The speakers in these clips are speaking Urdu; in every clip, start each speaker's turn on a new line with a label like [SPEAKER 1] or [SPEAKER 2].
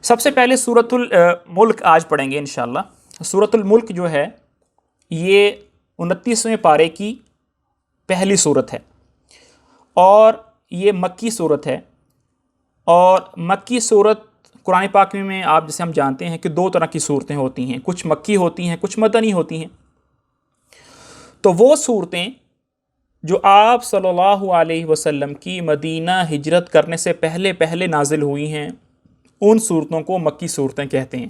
[SPEAKER 1] سب سے پہلے سورۃ الملک آج پڑھیں گے انشاءاللہ۔ سورۃ الملک جو ہے یہ 29ویں پارے کی پہلی صورت ہے اور یہ مکی صورت ہے۔ اور مکی صورت قرآن پاک میں آپ جیسے ہم جانتے ہیں کہ دو طرح کی صورتیں ہوتی ہیں، کچھ مکی ہوتی ہیں، کچھ مدنی ہوتی ہیں۔ تو وہ صورتیں جو آپ صلی اللہ علیہ وسلم کی مدینہ ہجرت کرنے سے پہلے پہلے نازل ہوئی ہیں ان صورتوں کو مکی صورتیں کہتے ہیں،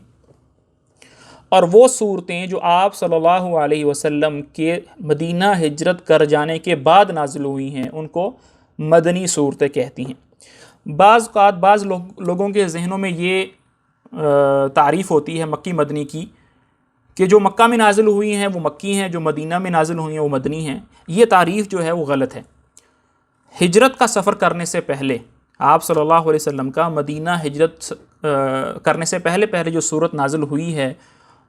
[SPEAKER 1] اور وہ صورتیں جو آپ صلی اللہ علیہ وسلم کے مدینہ ہجرت کر جانے کے بعد نازل ہوئی ہیں ان کو مدنی صورتیں کہتی ہیں۔ بعض اوقات بعض لوگوں کے ذہنوں میں یہ تعریف ہوتی ہے مکی مدنی کی کہ جو مکہ میں نازل ہوئی ہیں وہ مکی ہیں، جو مدینہ میں نازل ہوئی ہیں وہ مدنی ہیں۔ یہ تعریف جو ہے وہ غلط ہے۔ ہجرت کا سفر کرنے سے پہلے آپ صلی اللہ علیہ وسلم کا مدینہ ہجرت کرنے سے پہلے پہلے جو صورت نازل ہوئی ہے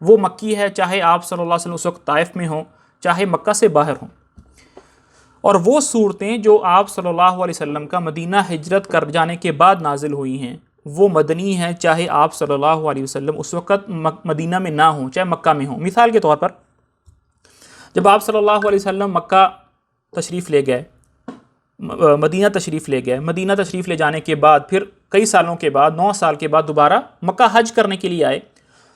[SPEAKER 1] وہ مکی ہے، چاہے آپ صلی اللہ علیہ وسلم اس وقت طائف میں ہوں، چاہے مکہ سے باہر ہوں۔ اور وہ صورتیں جو آپ صلی اللہ علیہ وسلم کا مدینہ ہجرت کر جانے کے بعد نازل ہوئی ہیں وہ مدنی ہیں، چاہے آپ صلی اللہ علیہ وسلم اس وقت مدینہ میں نہ ہوں، چاہے مکہ میں ہوں۔ مثال کے طور پر جب آپ صلی اللہ علیہ وسلم مکہ تشریف لے گئے، مدینہ تشریف لے گئے، مدینہ تشریف لے جانے کے بعد پھر کئی سالوں کے بعد 9 سال کے بعد دوبارہ مکہ حج کرنے کے لیے آئے،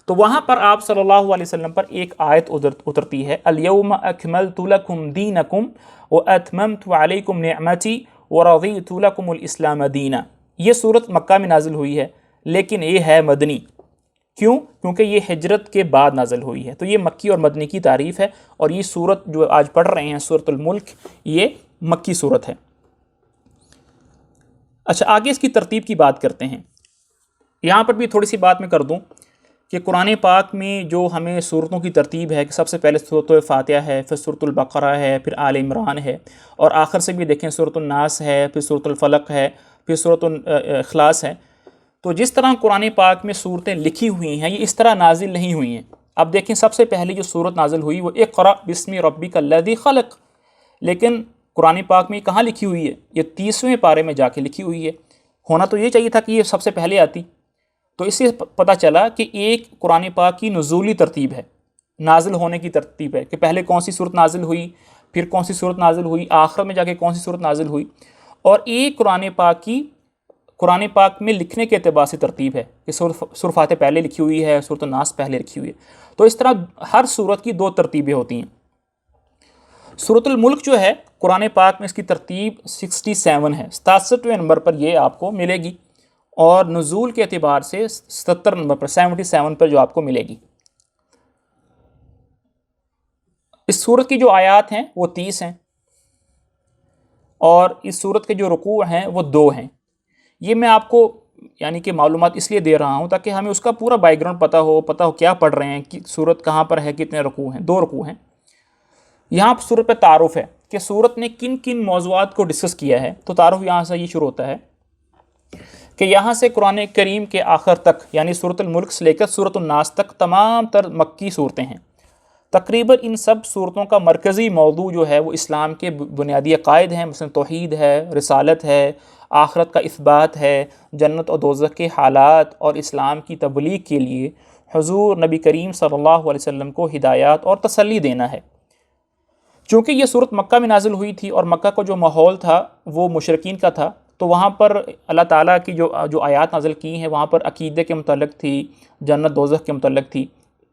[SPEAKER 1] تو وہاں پر آپ صلی اللہ علیہ وسلم پر ایک آیت اترتی ہے، الیوم اکملت لکم دینکم واتممت علیکم نعمتی ورضیت لکم الاسلام دینا۔ یہ صورت مکہ میں نازل ہوئی ہے لیکن یہ ہے مدنی۔ کیوں؟ کیونکہ یہ ہجرت کے بعد نازل ہوئی ہے۔ تو یہ مکی اور مدنی کی تعریف ہے، اور یہ صورت جو آج پڑھ رہے ہیں سورۃ الملک یہ مکی صورت ہے۔ اچھا، آگے اس کی ترتیب کی بات کرتے ہیں۔ یہاں پر بھی تھوڑی سی بات میں کر دوں کہ قرآن پاک میں جو ہمیں صورتوں کی ترتیب ہے کہ سب سے پہلے سورۃ الفاتحہ ہے، پھر سورۃ البقرہ ہے، پھر آل عمران ہے، اور آخر سے بھی دیکھیں سورۃ الناس ہے، پھر سورۃ الفلق ہے، پھر سورۃ الاخلاص ہے۔ تو جس طرح قرآن پاک میں صورتیں لکھی ہوئی ہیں یہ اس طرح نازل نہیں ہوئی ہیں۔ اب دیکھیں سب سے پہلی جو صورت نازل ہوئی وہ اقرأ بسم ربک الذی خلق، لیکن قرآن پاک میں کہاں لکھی ہوئی ہے؟ یہ 30ویں پارے میں جا کے لکھی ہوئی ہے۔ ہونا تو یہ چاہیے تھا کہ یہ سب سے پہلے آتی۔ تو اس سے پتہ چلا کہ ایک قرآن پاک کی نزولی ترتیب ہے، نازل ہونے کی ترتیب ہے کہ پہلے کون سی صورت نازل ہوئی، پھر کون سی صورت نازل ہوئی، آخر میں جا کے کون سی صورت نازل ہوئی۔ اور ایک قرآن پاک میں لکھنے کے اعتبار سے ترتیب ہے کہ سورۃ فاتحہ پہلے لکھی ہوئی ہے، سورۃ الناس پہلے لکھی ہوئی ہے۔ تو اس طرح ہر صورت کی 2 ترتیبیں ہوتی ہیں۔ سورۃ الملک جو ہے قرآن پاک میں اس کی ترتیب 67 ہے، 67ویں نمبر پر یہ آپ کو ملے گی، اور نزول کے اعتبار سے 77 نمبر پر 77 پر جو آپ کو ملے گی۔ اس صورت کی جو آیات ہیں وہ 30 ہیں، اور اس صورت کے جو رکوع ہیں وہ 2 ہیں۔ یہ میں آپ کو یعنی کہ معلومات اس لیے دے رہا ہوں تاکہ ہمیں اس کا پورا بیک گراؤنڈ پتہ ہو کیا پڑھ رہے ہیں، کہ صورت کہاں پر ہے، کتنے رکوع ہیں۔ 2 رکوع ہیں۔ یہاں پر صورت پہ تعارف ہے کہ صورت نے کن کن موضوعات کو ڈسکس کیا ہے۔ تو تعارف یہاں سے یہ شروع ہوتا ہے کہ یہاں سے قرآن کریم کے آخر تک یعنی سورۃ الملک سے لے کر سورۃ الناس تک تمام تر مکی صورتیں ہیں۔ تقریباً ان سب صورتوں کا مرکزی موضوع جو ہے وہ اسلام کے بنیادی عقائد ہیں، مثلا توحید ہے، رسالت ہے، آخرت کا اثبات ہے، جنت اور دوزخ کے حالات، اور اسلام کی تبلیغ کے لیے حضور نبی کریم صلی اللہ علیہ وسلم کو ہدایات اور تسلی دینا ہے۔ چونکہ یہ صورت مکہ میں نازل ہوئی تھی اور مکہ کا جو ماحول تھا وہ مشرکین کا تھا، تو وہاں پر اللہ تعالیٰ کی جو آیات نازل کی ہیں وہاں پر عقیدے کے متعلق تھی، جنت دوزخ کے متعلق تھی۔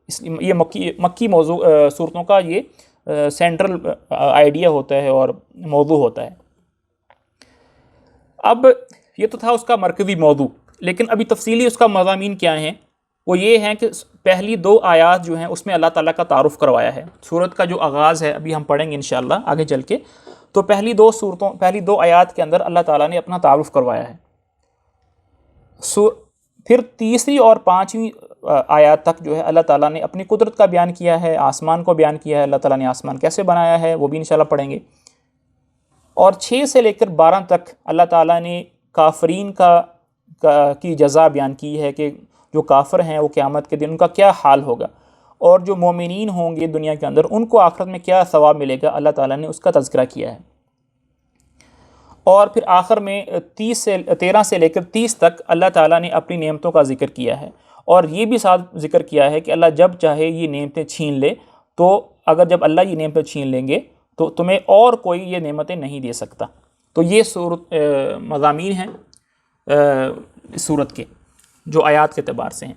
[SPEAKER 1] یہ مکی موضوع صورتوں کا یہ سینٹرل آئیڈیا ہوتا ہے اور موضوع ہوتا ہے۔ اب یہ تو تھا اس کا مرکزی موضوع، لیکن ابھی تفصیلی اس کا مضامین کیا ہیں؟ وہ یہ ہیں کہ پہلی 2 آیات جو ہیں اس میں اللہ تعالیٰ کا تعارف کروایا ہے۔ صورت کا جو آغاز ہے ابھی ہم پڑھیں گے انشاءاللہ آگے چل کے، تو پہلی 2 آیات کے اندر اللہ تعالیٰ نے اپنا تعارف کروایا ہے۔ پھر تیسری اور 5ویں آیات تک جو ہے اللہ تعالیٰ نے اپنی قدرت کا بیان کیا ہے، آسمان کو بیان کیا ہے، اللہ تعالیٰ نے آسمان کیسے بنایا ہے وہ بھی انشاءاللہ پڑھیں گے۔ اور 6 سے لے کر 12 تک اللہ تعالیٰ نے کافرین کی جزا بیان کی ہے کہ جو کافر ہیں وہ قیامت کے دن ان کا کیا حال ہوگا، اور جو مومنین ہوں گے دنیا کے اندر ان کو آخرت میں کیا ثواب ملے گا، اللہ تعالیٰ نے اس کا تذکرہ کیا ہے۔ اور پھر آخر میں 13 سے لے کر 30 تک اللہ تعالیٰ نے اپنی نعمتوں کا ذکر کیا ہے، اور یہ بھی ساتھ ذکر کیا ہے کہ اللہ جب چاہے یہ نعمتیں چھین لے، تو اگر جب اللہ یہ نعمتیں چھین لیں گے تو تمہیں اور کوئی یہ نعمتیں نہیں دے سکتا۔ تو یہ مضامین ہیں سورت کے جو آیات کے اعتبار سے ہیں۔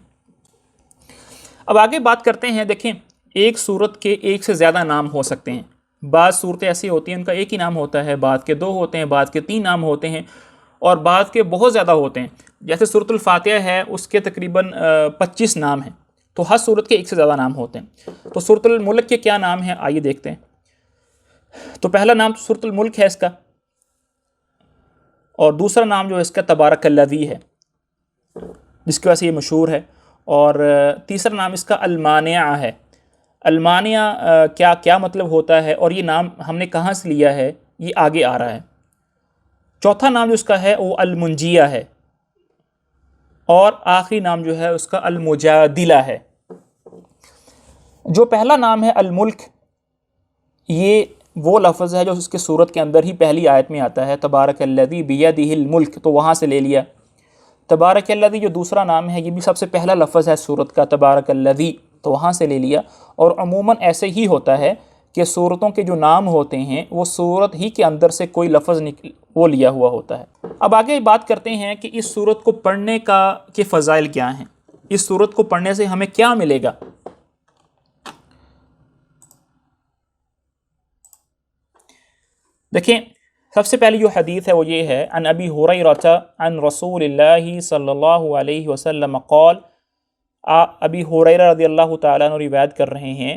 [SPEAKER 1] اب آگے بات کرتے ہیں۔ دیکھیں، ایک سورت کے ایک سے زیادہ نام ہو سکتے ہیں۔ بعض صورتیں ایسی ہوتی ہیں ان کا ایک ہی نام ہوتا ہے، بعض کے 2 ہوتے ہیں، بعض کے 3 نام ہوتے ہیں، اور بعض کے بہت زیادہ ہوتے ہیں۔ جیسے سورۃ الفاتحہ ہے، اس کے تقریباً 25 نام ہیں، تو ہر سورت کے ایک سے زیادہ نام ہوتے ہیں۔ تو سورۃ الملک کے کیا نام ہیں، آئیے دیکھتے ہیں۔ تو پہلا نام سورۃ الملک ہے اس کا، اور دوسرا نام جو ہے اس کا تبارک الذی ہے، جس کی وجہ سے یہ مشہور ہے، اور تیسرا نام اس کا المانعہ ہے۔ المانعہ کیا مطلب ہوتا ہے، اور یہ نام ہم نے کہاں سے لیا ہے، یہ آگے آ رہا ہے۔ چوتھا نام جو اس کا ہے وہ المنجیہ ہے، اور آخری نام جو ہے اس کا المجادلہ ہے۔ جو پہلا نام ہے الملک، یہ وہ لفظ ہے جو اس کے سورت کے اندر ہی پہلی آیت میں آتا ہے، تبارک الذی بیدہ الملک، تو وہاں سے لے لیا۔ تبارک الذی جو دوسرا نام ہے، یہ بھی سب سے پہلا لفظ ہے سورت کا، تبارک الذی، تو وہاں سے لے لیا۔ اور عموماً ایسے ہی ہوتا ہے کہ سورتوں کے جو نام ہوتے ہیں وہ سورت ہی کے اندر سے کوئی لفظ وہ لیا ہوا ہوتا ہے۔ اب آگے بات کرتے ہیں کہ اس سورت کو پڑھنے کے فضائل کیا ہیں، اس سورت کو پڑھنے سے ہمیں کیا ملے گا۔ دیکھیں، سب سے پہلی جو حدیث ہے وہ یہ ہے، عن ابی ہریرہ عن رسول اللہ صلی اللہ علیہ وسلم قال، ابی ہریرہ رضی اللہ تعالیٰ عنہ روایت کر رہے ہیں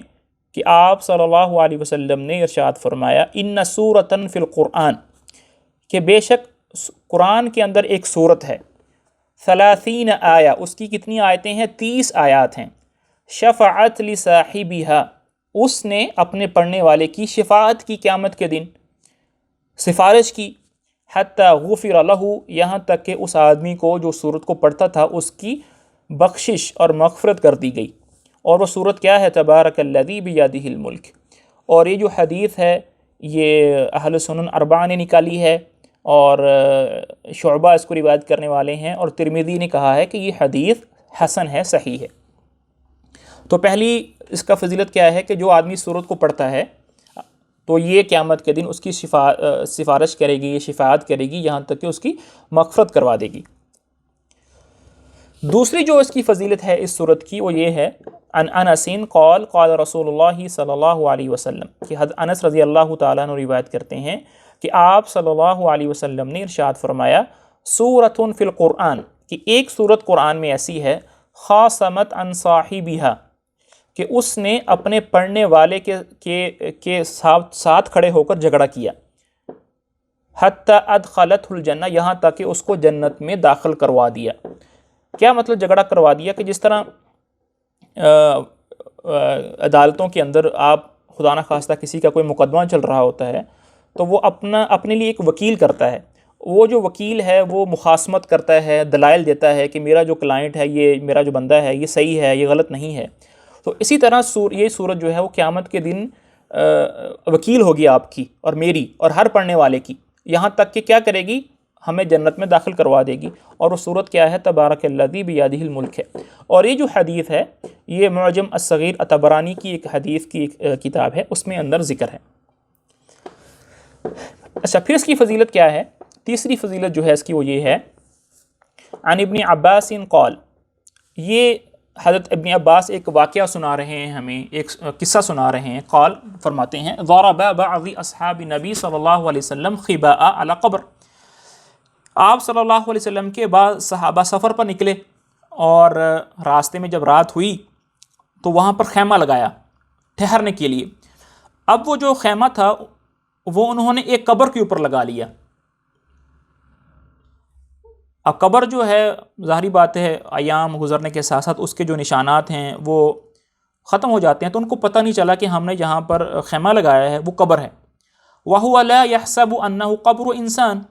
[SPEAKER 1] کہ آپ صلی اللہ علیہ وسلم نے ارشاد فرمایا، ان سورۃ فی القرآن، کہ بے شک قرآن کے اندر ایک سورت ہے، 30 آیہ، اس کی کتنی آیتیں ہیں، 30 آیات ہیں، شفعت لصاحبہا، اس نے اپنے پڑھنے والے کی شفاعت کی قیامت کے دن، سفارش کی، حتی غفر لہ، یہاں تک کہ اس آدمی کو جو سورت کو پڑھتا تھا اس کی بخشش اور مغفرت کر دی گئی۔ اور وہ سورت کیا ہے، تبارک الذی بیدہ الملک۔ اور یہ جو حدیث ہے یہ اہل سنن اربعہ نے نکالی ہے، اور شعبہ اس کو روایت کرنے والے ہیں، اور ترمذی نے کہا ہے کہ یہ حدیث حسن ہے، صحیح ہے۔ تو پہلی اس کا فضیلت کیا ہے کہ جو آدمی سورت کو پڑھتا ہے تو یہ قیامت کے دن اس کی سفارش کرے گی، شفاعت کرے گی، یہاں تک کہ اس کی مغفرت کروا دے گی۔ دوسری جو اس کی فضیلت ہے اس سورت کی وہ یہ ہے، عن انس قال قال رسول اللہ صلی اللہ علیہ وسلم، کہ حضرت انس رضی اللہ تعالیٰ عنہ روایت کرتے ہیں کہ آپ صلی اللہ علیہ وسلم نے ارشاد فرمایا، سورۃ فی القرآن، کہ ایک سورت قرآن میں ایسی ہے، خاصمت عن صاحبہا، کہ اس نے اپنے پڑھنے والے کے ساتھ کھڑے ہو کر جھگڑا کیا، حتی ادخلتہ الجنہ، یہاں تک کہ اس کو جنت میں داخل کروا دیا۔ کیا مطلب جھگڑا کروا دیا، کہ جس طرح عدالتوں کے اندر آپ خدا نخواستہ کسی کا کوئی مقدمہ چل رہا ہوتا ہے تو وہ اپنے لیے ایک وکیل کرتا ہے، وہ جو وکیل ہے وہ مخاصمت کرتا ہے، دلائل دیتا ہے کہ میرا جو کلائنٹ ہے، یہ میرا جو بندہ ہے، یہ صحیح ہے، یہ غلط نہیں ہے۔ تو اسی طرح یہ سورت جو ہے وہ قیامت کے دن وکیل ہوگی آپ کی اور میری اور ہر پڑھنے والے کی، یہاں تک کہ کیا کرے گی، ہمیں جنت میں داخل کروا دے گی۔ اور وہ سورت کیا ہے، تبارک الذی بیدہ الملک ہے۔ اور یہ جو حدیث ہے یہ معجم الصغیر الطبرانی کی ایک حدیث کی ایک کتاب ہے، اس میں اندر ذکر ہے۔ اچھا، پھر اس کی فضیلت کیا ہے، تیسری فضیلت جو ہے اس کی وہ یہ ہے، عن ابن عباس قال، یہ حضرت ابن عباس ایک واقعہ سنا رہے ہیں ہمیں، ایک قصہ سنا رہے ہیں۔ قال، فرماتے ہیں، ضرب بعض اصحاب نبی صلی اللہ علیہ وسلم خباء علی قبر، آپ صلی اللہ علیہ وسلم کے بعض صحابہ سفر پر نکلے، اور راستے میں جب رات ہوئی تو وہاں پر خیمہ لگایا ٹھہرنے کے لیے۔ اب وہ جو خیمہ تھا وہ انہوں نے ایک قبر کے اوپر لگا لیا۔ اب قبر جو ہے ظاہری بات ہے، ایام گزرنے کے ساتھ ساتھ اس کے جو نشانات ہیں وہ ختم ہو جاتے ہیں، تو ان کو پتہ نہیں چلا کہ ہم نے جہاں پر خیمہ لگایا ہے وہ قبر ہے۔ وَهُوَ لَا يَحْسَبُ أَنَّهُ قَبْرُ إِنسان،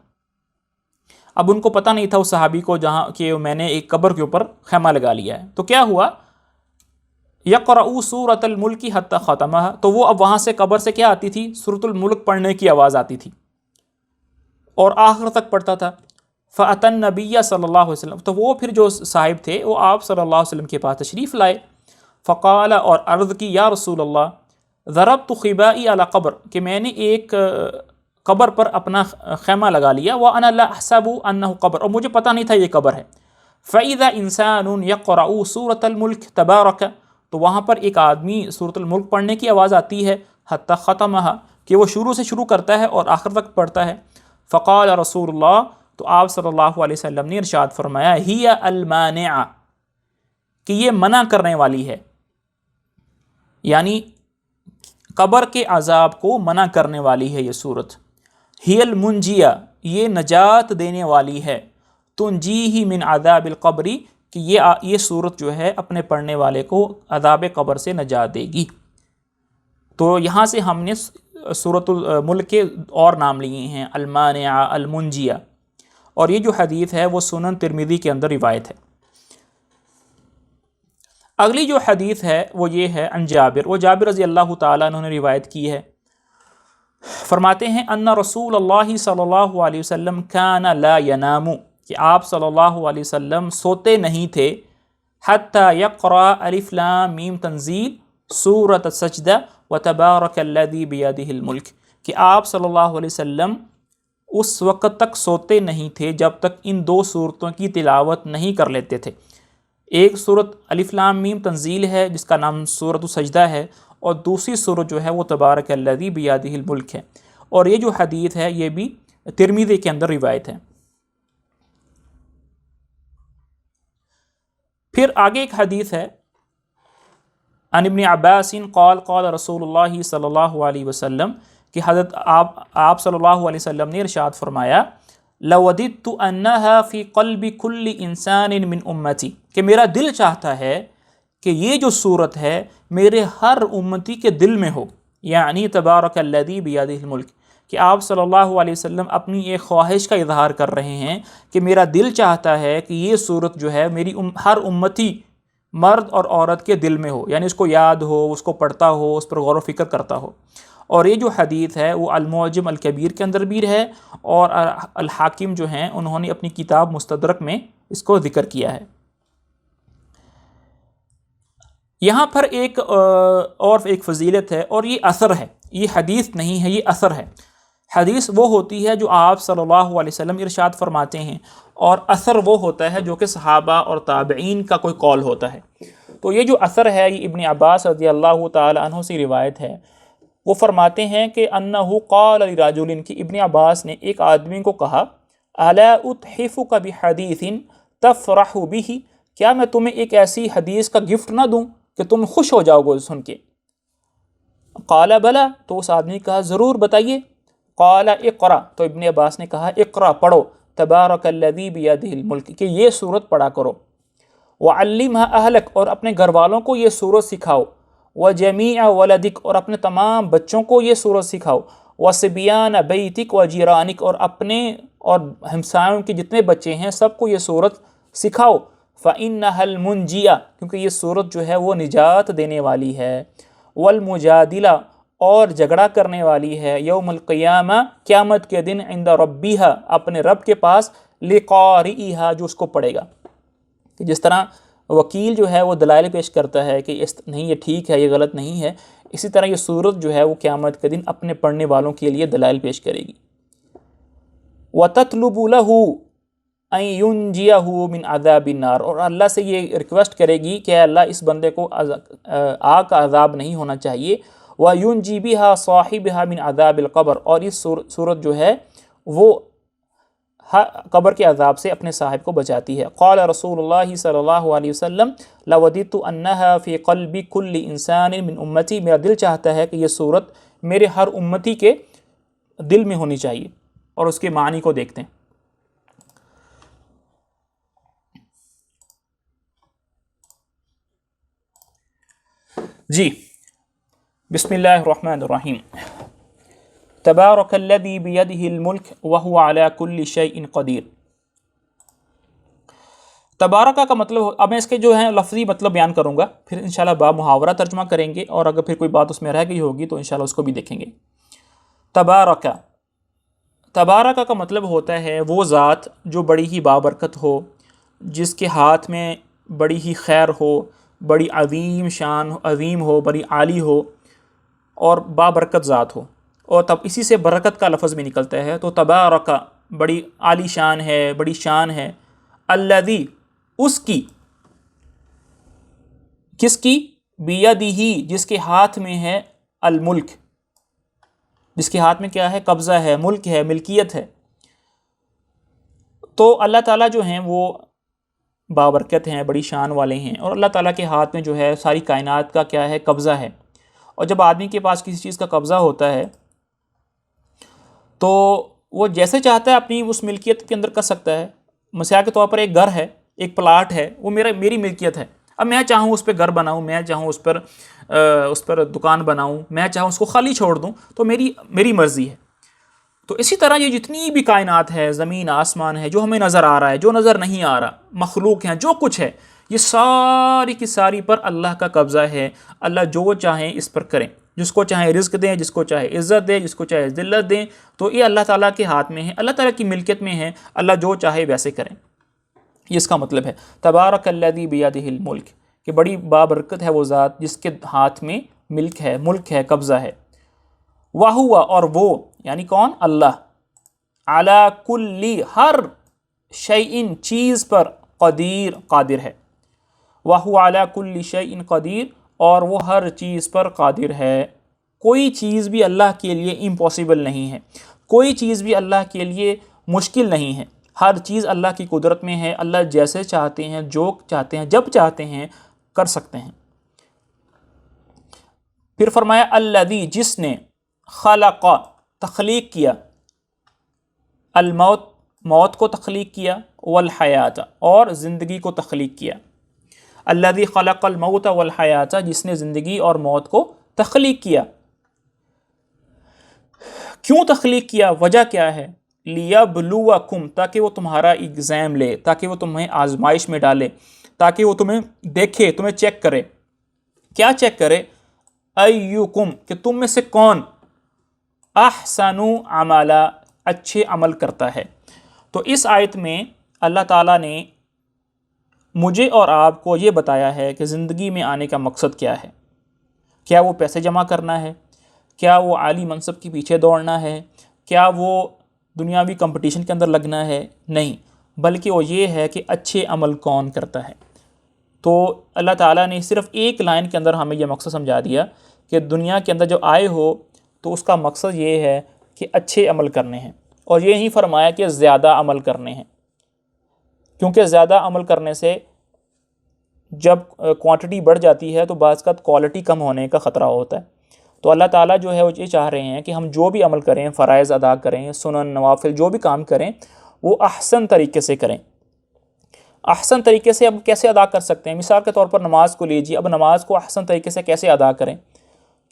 [SPEAKER 1] اب ان کو پتہ نہیں تھا اس صحابی کو جہاں کہ میں نے ایک قبر کے اوپر خیمہ لگا لیا ہے۔ تو کیا ہوا، یقرأ سورۃ الملک حتی ختمہ، تو وہ اب وہاں سے قبر سے کیا آتی تھی، سورۃ الملک پڑھنے کی آواز آتی تھی، اور آخر تک پڑھتا تھا۔ فَأَتَى النَّبِيَّ صلی اللہ علیہ وسلم، تو وہ پھر جو صاحب تھے وہ آپ صلی اللہ علیہ وسلم کے پاس تشریف لائے۔ فقال، اور عرض کی، یا رسول اللہ ضربت خبائی علی قبر، کہ میں نے ایک قبر پر اپنا خیمہ لگا لیا، وَأَنَا لَا أَحْسَبُ أَنَّهُ قبر، اور مجھے پتہ نہیں تھا یہ قبر ہے۔ فَإِذَا إِنسَانٌ يَقْرَأُ سُورَةَ الْمُلْكِ تَبَارَكَ، تو وہاں پر ایک آدمی سورۃ الملک پڑھنے کی آواز آتی ہے، حتی ختمها، کہ وہ شروع سے شروع کرتا ہے اور آخر تک پڑھتا ہے۔ فقال رسول اللہ، تو آپ صلی اللہ علیہ وسلم نے ارشاد فرمایا، ہی المانعہ، کہ یہ منع کرنے والی ہے، یعنی قبر کے عذاب کو منع کرنے والی ہے یہ صورت۔ ہی المنجیہ، یہ نجات دینے والی ہے، تنجیہ من عذاب القبری، کہ یہ صورت جو ہے اپنے پڑھنے والے کو عذاب قبر سے نجات دے گی۔ تو یہاں سے ہم نے سورۃ الملک کے اور نام لیے ہیں، المانعہ، المنجیہ، اور یہ جو حدیث ہے وہ سنن ترمذی کے اندر روایت ہے۔ اگلی جو حدیث ہے وہ یہ ہے عن جابر، وہ جابر رضی اللہ تعالیٰ عنہ نے روایت کی ہے، فرماتے ہیں ان رسول اللہ صلی اللہ علیہ وسلم کان لا ینام، کہ آپ صلی اللہ علیہ وسلم سوتے نہیں تھے، حتی یقرأ الف لام میم تنزیل، سورۃ السجدہ، وتبارک الذی بیدہ الملک، کہ آپ صلی اللہ علیہ وسلم اس وقت تک سوتے نہیں تھے جب تک ان دو صورتوں کی تلاوت نہیں کر لیتے تھے۔ ایک صورت الف لام میم تنزیل ہے جس کا نام سورۃ السجدہ ہے، اور دوسری صورت جو ہے وہ تبارک الذی بیدہ الملک ہے، اور یہ جو حدیث ہے یہ بھی ترمذی کے اندر روایت ہے۔ پھر آگے ایک حدیث ہے عن ابن عباس قال قال رسول اللہ صلی اللہ علیہ وسلم، کہ حضرت آپ صلی اللہ علیہ وسلم نے ارشاد فرمایا، لوددت انہا فی قلب کل انسان من امتی، کہ میرا دل چاہتا ہے کہ یہ جو صورت ہے میرے ہر امتی کے دل میں ہو، یعنی تبارک الذی بیدہ الملک، کہ آپ صلی اللہ علیہ وسلم اپنی ایک خواہش کا اظہار کر رہے ہیں کہ میرا دل چاہتا ہے کہ یہ صورت جو ہے میری ہر امتی مرد اور عورت کے دل میں ہو، یعنی اس کو یاد ہو، اس کو پڑھتا ہو، اس پر غور و فکر کرتا ہو۔ اور یہ جو حدیث ہے وہ المعجم الکبیر کے اندر بھی ہے، اور الحاکم جو ہیں انہوں نے اپنی کتاب مستدرک میں اس کو ذکر کیا ہے۔ یہاں پر ایک فضیلت ہے، اور یہ اثر ہے، یہ حدیث نہیں ہے، یہ اثر ہے۔ حدیث وہ ہوتی ہے جو آپ صلی اللہ علیہ وسلم ارشاد فرماتے ہیں، اور اثر وہ ہوتا ہے جو کہ صحابہ اور تابعین کا کوئی قول ہوتا ہے۔ تو یہ جو اثر ہے یہ ابن عباس رضی اللہ تعالی عنہ سے روایت ہے، وہ فرماتے ہیں کہ انہ قال لرجل، کہ ابن عباس نے ایک آدمی کو کہا، الا اتحفک بحدیث تفرح بہ، کیا میں تمہیں ایک ایسی حدیث کا گفٹ نہ دوں کہ تم خوش ہو جاؤ گے سن کے؟ قال بلا، تو اس آدمی نے کہا ضرور بتائیے۔ قال اقرا، تو ابن عباس نے کہا اقرا، پڑھو، تبارک الذی بیدہ الملک، کہ یہ سورت پڑھا کرو، وعلمها اہلک، اور اپنے گھر والوں کو یہ سورت سکھاؤ، وجمیع ولدک، اور اپنے تمام بچوں کو یہ سورت سکھاؤ، وصبیان بیتک وجیرانک، اور اپنے اور ہمسایوں کے جتنے بچے ہیں سب کو یہ سورت سکھاؤ، فإنها المنجیہ، کیونکہ یہ سورت جو ہے وہ نجات دینے والی ہے، والمجادلہ، اور جھگڑا کرنے والی ہے، یوم القیامہ، قیامت کے دن، عند ربیہا، اپنے رب کے پاس، لقارئہا، جو اس کو پڑھے گا۔ کہ جس طرح وکیل جو ہے وہ دلائل پیش کرتا ہے کہ نہیں یہ ٹھیک ہے، یہ غلط نہیں ہے، اسی طرح یہ سورت جو ہے وہ قیامت کے دن اپنے پڑھنے والوں کے لیے دلائل پیش کرے گی۔ وَتَطْلُبُ لَهُ أَن يُنْجِيَهُ مِنْ عَذَابِ النَّارِ، اور اللہ سے یہ ریکویسٹ کرے گی کہ اے اللہ اس بندے کو آگ کا عذاب نہیں ہونا چاہیے، وَيُنْجِي بِهَا صَاحِبِهَا مِنْ عَذَابِ الْقَبْرِ، اور اس صورت جو ہے وہ قبر کے عذاب سے اپنے صاحب کو بچاتی ہے۔ قال رسول اللہ صلی اللہ علیہ وسلم، لوددت انہا فی قلب کل انسان من امتی، میرا دل چاہتا ہے کہ یہ صورت میرے ہر امتی کے دل میں ہونی چاہیے۔ اور اس کے معنی کو دیکھتے ہیں۔ جی، بسم اللہ الرحمن الرحیم۔ تبارک الذی بیدہ الملک وہو علی کل شیء قدیر۔ تبارکہ کا مطلب، اب میں اس کے جو ہیں لفظی مطلب بیان کروں گا، پھر انشاءاللہ با محاورہ ترجمہ کریں گے، اور اگر پھر کوئی بات اس میں رہ گئی ہوگی تو انشاءاللہ اس کو بھی دیکھیں گے۔ تبارکہ، تبارک کا مطلب ہوتا ہے وہ ذات جو بڑی ہی بابرکت ہو، جس کے ہاتھ میں بڑی ہی خیر ہو، بڑی عظیم شان عظیم ہو، بڑی عالی ہو اور بابرکت ذات ہو، اور تب اسی سے برکت کا لفظ بھی نکلتا ہے، تو تبارک بڑی عالی شان ہے، بڑی شان ہے، الذی اس کی، کس کی؟ بیدہ جس کے ہاتھ میں ہے، الملک جس کے ہاتھ میں کیا ہے؟ قبضہ ہے، ملک ہے، ملکیت ہے۔ تو اللہ تعالیٰ جو ہیں وہ بابرکت ہیں، بڑی شان والے ہیں، اور اللہ تعالیٰ کے ہاتھ میں جو ہے ساری کائنات کا کیا ہے؟ قبضہ ہے۔ اور جب آدمی کے پاس کسی چیز کا قبضہ ہوتا ہے تو وہ جیسے چاہتا ہے اپنی اس ملکیت کے اندر کر سکتا ہے۔ مثال کے طور پر ایک گھر ہے، ایک پلاٹ ہے، وہ میری ملکیت ہے، اب میں چاہوں اس پہ گھر بناؤں، میں چاہوں اس پر دکان بناؤں، میں چاہوں اس کو خالی چھوڑ دوں، تو میری مرضی ہے۔ تو اسی طرح یہ جتنی بھی کائنات ہے، زمین آسمان ہے، جو ہمیں نظر آ رہا ہے، جو نظر نہیں آ رہا، مخلوق ہیں، جو کچھ ہے، یہ ساری کی ساری پر اللہ کا قبضہ ہے۔ اللہ جو چاہیں اس پر کریں، جس کو چاہیں رزق دیں، جس کو چاہے عزت دیں، جس کو چاہے ذلت دیں، تو یہ اللہ تعالیٰ کے ہاتھ میں ہے، اللہ تعالیٰ کی ملکیت میں ہے، اللہ جو چاہے ویسے کریں۔ یہ اس کا مطلب ہے تبارک الذی بیدہ الملک، کہ بڑی بابرکت ہے وہ ذات جس کے ہاتھ میں ملک ہے، قبضہ ہے۔ وَهُوَ اور وہ یعنی کون؟ اللہ، عَلَى كُلِّ ہر شیءٍ چیز پر قادر ہے۔ وَهُوَ عَلَى كُلِّ شیءٍ قدیر، اور وہ ہر چیز پر قادر ہے۔ کوئی چیز بھی اللہ کے لیے امپاسبل نہیں ہے، کوئی چیز بھی اللہ کے لیے مشکل نہیں ہے، ہر چیز اللہ کی قدرت میں ہے۔ اللہ جیسے چاہتے ہیں، جو چاہتے ہیں، جب چاہتے ہیں کر سکتے ہیں۔ پھر فرمایا الذی جس نے، خلق تخلیق کیا، الموت موت کو تخلیق کیا، والحیات اور زندگی کو تخلیق کیا۔ الذی خلق الموت والحیات جس نے زندگی اور موت کو تخلیق کیا۔ کیوں تخلیق کیا؟ وجہ کیا ہے؟ لیبلوکم تاکہ وہ تمہارا ایگزام لے، تاکہ وہ تمہیں آزمائش میں ڈالے، تاکہ وہ تمہیں دیکھے، تمہیں چیک کرے۔ کیا چیک کرے؟ ایکم کہ تم میں سے کون احسن عملا اچھے عمل کرتا ہے۔ تو اس آیت میں اللہ تعالیٰ نے مجھے اور آپ کو یہ بتایا ہے کہ زندگی میں آنے کا مقصد کیا ہے۔ کیا وہ پیسے جمع کرنا ہے؟ کیا وہ عالی منصب کے پیچھے دوڑنا ہے؟ کیا وہ دنیاوی کمپٹیشن کے اندر لگنا ہے؟ نہیں، بلکہ وہ یہ ہے کہ اچھے عمل کون کرتا ہے۔ تو اللہ تعالیٰ نے صرف ایک لائن کے اندر ہمیں یہ مقصد سمجھا دیا کہ دنیا کے اندر جو آئے ہو تو اس کا مقصد یہ ہے کہ اچھے عمل کرنے ہیں، اور یہ ہی فرمایا کہ زیادہ عمل کرنے ہیں، کیونکہ زیادہ عمل کرنے سے جب کوانٹٹی بڑھ جاتی ہے تو بعض کا کوالٹی کم ہونے کا خطرہ ہوتا ہے۔ تو اللہ تعالیٰ جو ہے وہ یہ چاہ رہے ہیں کہ ہم جو بھی عمل کریں، فرائض ادا کریں، سنن نوافل جو بھی کام کریں، وہ احسن طریقے سے کریں۔ احسن طریقے سے اب کیسے ادا کر سکتے ہیں؟ مثال کے طور پر نماز کو لیجیے، اب نماز کو احسن طریقے سے کیسے ادا کریں؟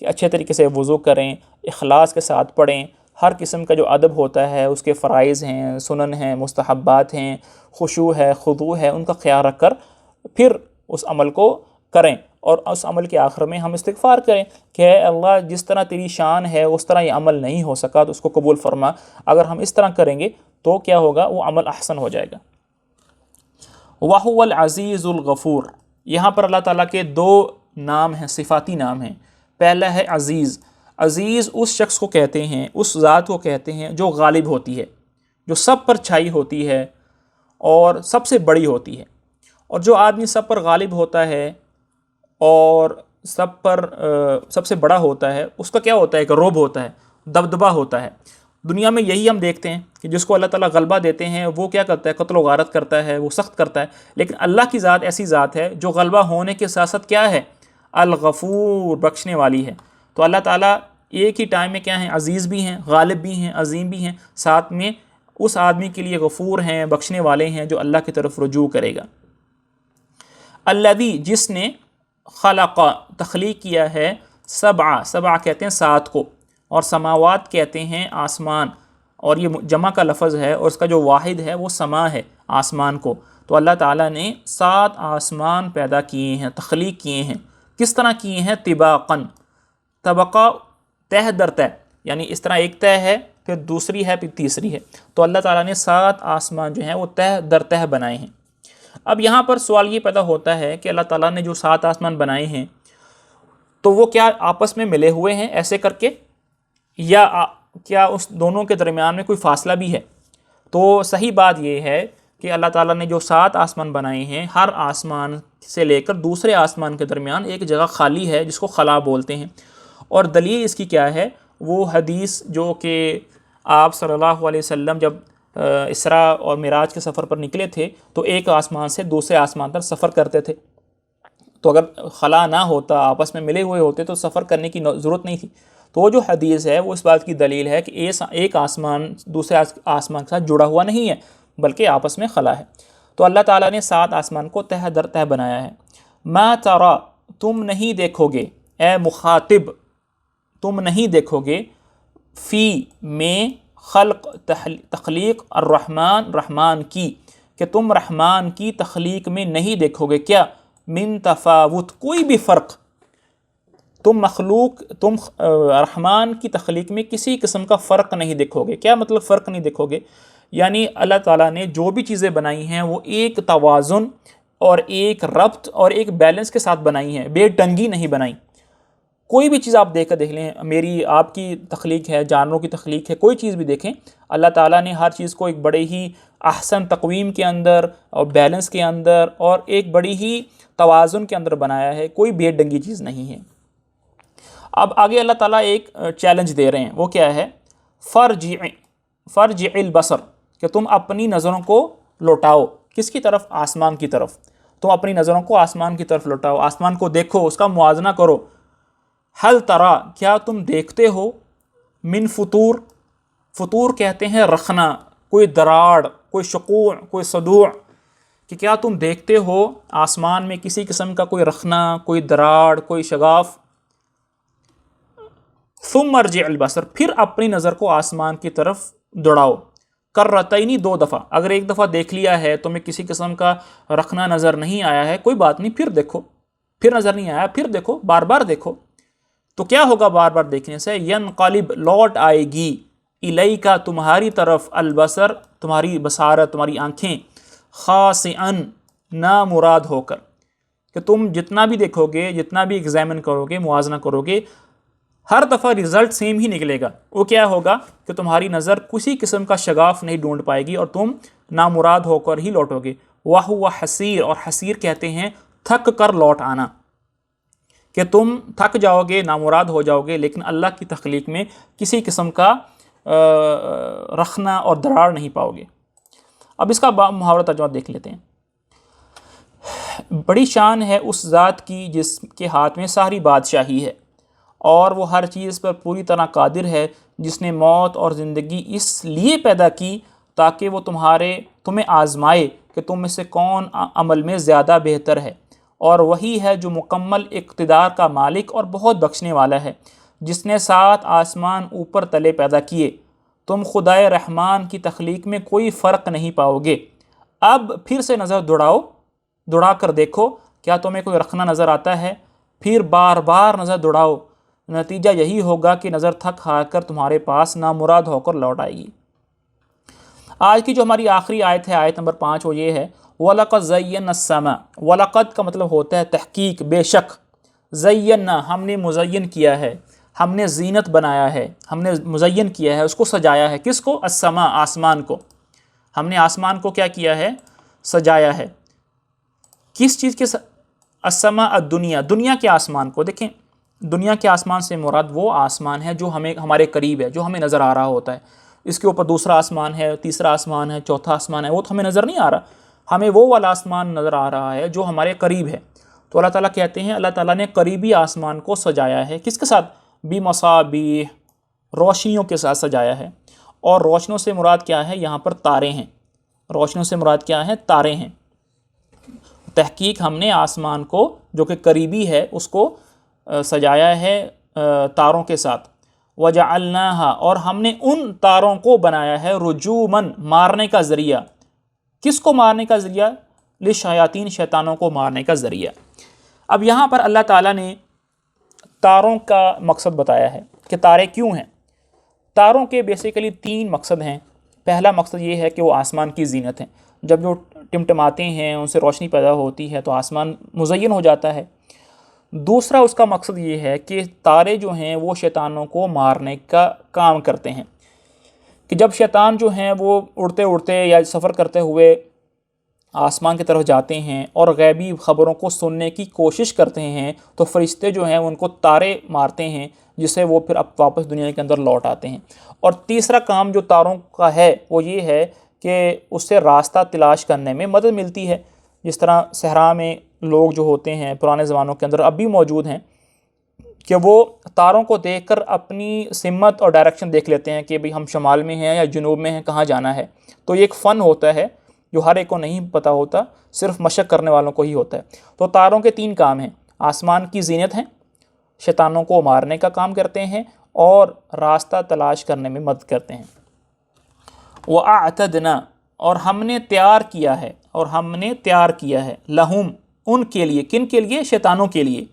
[SPEAKER 1] کہ اچھے طریقے سے وضو کریں، اخلاص کے ساتھ پڑھیں، ہر قسم کا جو ادب ہوتا ہے اس کے فرائض ہیں، سنن ہیں، مستحبات ہیں، خشوع ہے، خضوع ہے، ان کا خیال رکھ کر پھر اس عمل کو کریں، اور اس عمل کے آخر میں ہم استغفار کریں کہ اے اللہ جس طرح تیری شان ہے اس طرح یہ عمل نہیں ہو سکا تو اس کو قبول فرما۔ اگر ہم اس طرح کریں گے تو کیا ہوگا؟ وہ عمل احسن ہو جائے گا۔ وَهُوَ الْعَزِيزُ الْغَفُورُ، یہاں پر اللہ تعالیٰ کے دو نام ہیں، صفاتی نام ہیں۔ پہلا ہے عزیز۔ عزیز اس شخص کو کہتے ہیں، اس ذات کو کہتے ہیں جو غالب ہوتی ہے، جو سب پر چھائی ہوتی ہے اور سب سے بڑی ہوتی ہے۔ اور جو آدمی سب پر غالب ہوتا ہے اور سب سے بڑا ہوتا ہے، اس کا کیا ہوتا ہے؟ ایک رعب ہوتا ہے، دبدبہ ہوتا ہے۔ دنیا میں یہی ہم دیکھتے ہیں کہ جس کو اللہ تعالیٰ غلبہ دیتے ہیں وہ کیا کرتا ہے؟ قتل و غارت کرتا ہے، وہ سخت کرتا ہے۔ لیکن اللہ کی ذات ایسی ذات ہے جو غلبہ ہونے کے ساتھ ساتھ کیا ہے؟ الغفور، بخشنے والی ہے۔ تو اللہ تعالیٰ ایک ہی ٹائم میں کیا ہیں؟ عزیز بھی ہیں، غالب بھی ہیں، عظیم بھی ہیں، ساتھ میں اس آدمی کے لیے غفور ہیں، بخشنے والے ہیں جو اللہ کی طرف رجوع کرے گا۔ الذی جس نے، خلق تخلیق کیا ہے، سبع کہتے ہیں 7 کو، اور سماوات کہتے ہیں آسمان، اور یہ جمع کا لفظ ہے اور اس کا جو واحد ہے وہ سما ہے، آسمان کو۔ تو اللہ تعالیٰ نے 7 آسمان پیدا کیے ہیں، تخلیق کیے ہیں۔ کس طرح کیے ہیں؟ طباقاً، طبقہ تہ در تہ، یعنی اس طرح ایک تہ ہے پھر دوسری ہے، پھر تیسری ہے۔ تو اللہ تعالیٰ نے 7 آسمان جو ہیں وہ تہ در تہ بنائے ہیں۔ اب یہاں پر سوال یہ پیدا ہوتا ہے کہ اللہ تعالیٰ نے جو 7 آسمان بنائے ہیں تو وہ کیا آپس میں ملے ہوئے ہیں ایسے کر کے، یا کیا اس دونوں کے درمیان میں کوئی فاصلہ بھی ہے؟ تو صحیح بات یہ ہے کہ اللہ تعالیٰ نے جو 7 آسمان بنائے ہیں، ہر آسمان سے لے کر دوسرے آسمان کے درمیان ایک جگہ خالی ہے جس کو خلا بولتے ہیں۔ اور دلیل اس کی کیا ہے؟ وہ حدیث جو کہ آپ صلی اللہ علیہ وسلم جب اسراء اور معراج کے سفر پر نکلے تھے تو ایک آسمان سے دوسرے آسمان تک سفر کرتے تھے، تو اگر خلا نہ ہوتا، آپس میں ملے ہوئے ہوتے تو سفر کرنے کی ضرورت نہیں تھی۔ تو وہ جو حدیث ہے وہ اس بات کی دلیل ہے کہ ایک آسمان دوسرے آسمان کے ساتھ جڑا ہوا نہیں ہے بلکہ آپس میں خلا ہے۔ تو اللہ تعالیٰ نے 7 آسمان کو تہ در تہ بنایا ہے۔ ما ترى، تم نہیں دیکھو گے، اے مخاطب تم نہیں دیکھو گے، فی میں خلق تخلیق الرحمن، رحمان کی، کہ تم رحمان کی تخلیق میں نہیں دیکھو گے کیا؟ من تفاوت، کوئی بھی فرق۔ تم رحمان کی تخلیق میں کسی قسم کا فرق نہیں دیکھو گے۔ کیا مطلب فرق نہیں دیکھو گے؟ یعنی اللہ تعالیٰ نے جو بھی چیزیں بنائی ہیں وہ ایک توازن اور ایک ربط اور ایک بیلنس کے ساتھ بنائی ہیں، بے ڈنگی نہیں بنائی۔ کوئی بھی چیز آپ دیکھ لیں، میری آپ کی تخلیق ہے، جانوروں کی تخلیق ہے، کوئی چیز بھی دیکھیں، اللہ تعالیٰ نے ہر چیز کو ایک بڑے ہی احسن تقویم کے اندر اور بیلنس کے اندر اور ایک بڑی ہی توازن کے اندر بنایا ہے، کوئی بے ڈنگی چیز نہیں ہے۔ اب آگے اللہ تعالیٰ ایک چیلنج دے رہے ہیں، وہ کیا ہے؟ فرجع البصر، کہ تم اپنی نظروں کو لوٹاؤ، کس کی طرف؟ آسمان کی طرف۔ تم اپنی نظروں کو آسمان کی طرف لوٹاؤ، آسمان کو دیکھو، اس کا موازنہ کرو۔ حل ترا، کیا تم دیکھتے ہو؟ من فطور، فطور کہتے ہیں رخنا، کوئی دراڑ، کوئی شقوع، کوئی صدوع، کہ کیا تم دیکھتے ہو آسمان میں کسی قسم کا کوئی رخنا، کوئی دراڑ، کوئی شگاف؟ ثم ارجع البصر، پھر اپنی نظر کو آسمان کی طرف دوڑاؤ، کرتینی، 2 دفعہ۔ اگر ایک دفعہ دیکھ لیا ہے تمہیں کسی قسم کا رخنا نظر نہیں آیا ہے، کوئی بات نہیں، پھر دیکھو، پھر نظر نہیں آیا، پھر دیکھو، بار بار دیکھو۔ تو کیا ہوگا بار بار دیکھنے سے؟ ینقلب، لوٹ آئے گی، الیکا، تمہاری طرف، البصر، تمہاری بصارت، تمہاری آنکھیں، خاسئن، نامراد ہو کر، کہ تم جتنا بھی دیکھو گے، جتنا بھی ایگزامن کرو گے، موازنہ کرو گے، ہر دفعہ رزلٹ سیم ہی نکلے گا۔ وہ کیا ہوگا کہ تمہاری نظر کسی قسم کا شگاف نہیں ڈھونڈ پائے گی اور تم نامراد ہو کر ہی لوٹو گے۔ وَهُوَ حسیر، اور حسیر کہتے ہیں تھک کر لوٹ آنا، کہ تم تھک جاؤ گے، نامراد ہو جاؤ گے، لیکن اللہ کی تخلیق میں کسی قسم کا رخنا اور دراڑ نہیں پاؤ گے۔ اب اس کا محاورہ ترجمہ دیکھ لیتے ہیں۔ بڑی شان ہے اس ذات کی جس کے ہاتھ میں ساری بادشاہی ہے، اور وہ ہر چیز پر پوری طرح قادر ہے، جس نے موت اور زندگی اس لیے پیدا کی تاکہ وہ تمہیں آزمائے کہ تم میں سے کون عمل میں زیادہ بہتر ہے، اور وہی ہے جو مکمل اقتدار کا مالک اور بہت بخشنے والا ہے، جس نے 7 آسمان اوپر تلے پیدا کیے۔ تم خدائے رحمان کی تخلیق میں کوئی فرق نہیں پاؤ گے۔ اب پھر سے نظر دوڑا کر دیکھو، کیا تمہیں کوئی رخنا نظر آتا ہے؟ پھر بار بار نظر دوڑاؤ، نتیجہ یہی ہوگا کہ نظر تھک ہار کر تمہارے پاس نامراد ہو کر لوٹ آئے گی۔ آج کی جو ہماری آخری آیت ہے، آیت نمبر 5، وہ یہ ہے وَلَقَدْ زَيَّنَّا السَّمَاءَ۔ وَلَقَدْ کا مطلب ہوتا ہے تحقیق، بے شک، زَيَّنَّا، ہم نے مزین کیا ہے، ہم نے زینت بنایا ہے، ہم نے مزین کیا ہے، اس کو سجایا ہے۔ کس کو؟ السماء، آسمان کو۔ ہم نے آسمان کو کیا کیا ہے؟ سجایا ہے۔ کس چیز کے؟ السماء الدنیا، دنیا کے آسمان کو۔ دیکھیں، دنیا کے آسمان سے مراد وہ آسمان ہے جو ہمارے قریب ہے، جو ہمیں نظر آ رہا ہوتا ہے۔ اس کے اوپر دوسرا آسمان ہے، تیسرا آسمان ہے، چوتھا آسمان ہے، وہ تو ہمیں نظر نہیں آ رہا، ہمیں وہ والا آسمان نظر آ رہا ہے جو ہمارے قریب ہے۔ تو اللہ تعالیٰ کہتے ہیں اللہ تعالیٰ نے قریبی آسمان کو سجایا ہے، کس کے ساتھ؟ بِمَصَابِیح، روشنیوں کے ساتھ سجایا ہے۔ اور روشنیوں سے مراد کیا ہے؟ یہاں پر تارے ہیں۔ روشنیوں سے مراد کیا ہے؟ تارے ہیں۔ تحقیق ہم نے آسمان کو جو کہ قریبی ہے اس کو سجایا ہے تاروں کے ساتھ۔ وَجَعَلْنَاهَا، اور ہم نے ان تاروں کو بنایا ہے رجوماً، مارنے کا ذریعہ۔ کس کو مارنے کا ذریعہ؟ للشیاطین، شیطانوں کو مارنے کا ذریعہ۔ اب یہاں پر اللہ تعالیٰ نے تاروں کا مقصد بتایا ہے کہ تارے کیوں ہیں۔ تاروں کے بیسیکلی 3 مقصد ہیں۔ پہلا مقصد یہ ہے کہ وہ آسمان کی زینت ہیں، جب جو ٹمٹماتے ہیں ان سے روشنی پیدا ہوتی ہے تو آسمان مزین ہو جاتا ہے۔ دوسرا اس کا مقصد یہ ہے کہ تارے جو ہیں وہ شیطانوں کو مارنے کا کام کرتے ہیں، کہ جب شیطان جو ہیں وہ اڑتے اڑتے یا سفر کرتے ہوئے آسمان کی طرف جاتے ہیں اور غیبی خبروں کو سننے کی کوشش کرتے ہیں تو فرشتے جو ہیں ان کو تارے مارتے ہیں، جس سے وہ پھر اب واپس دنیا کے اندر لوٹ آتے ہیں۔ اور تیسرا کام جو تاروں کا ہے وہ یہ ہے کہ اس سے راستہ تلاش کرنے میں مدد ملتی ہے، جس طرح صحرا میں لوگ جو ہوتے ہیں پرانے زمانوں کے اندر اب بھی موجود ہیں کہ وہ تاروں کو دیکھ کر اپنی سمت اور ڈائریکشن دیکھ لیتے ہیں کہ بھئی ہم شمال میں ہیں یا جنوب میں ہیں، کہاں جانا ہے۔ تو یہ ایک فن ہوتا ہے جو ہر ایک کو نہیں پتہ ہوتا، صرف مشق کرنے والوں کو ہی ہوتا ہے۔ تو تاروں کے 3 کام ہیں، آسمان کی زینت ہیں، شیطانوں کو مارنے کا کام کرتے ہیں، اور راستہ تلاش کرنے میں مدد کرتے ہیں۔ وَأَعْتَدْنَا، اور ہم نے تیار کیا ہے، لَهُمْ، ان کے لیے، کن کے لیے؟ شیطانوں کے لیے،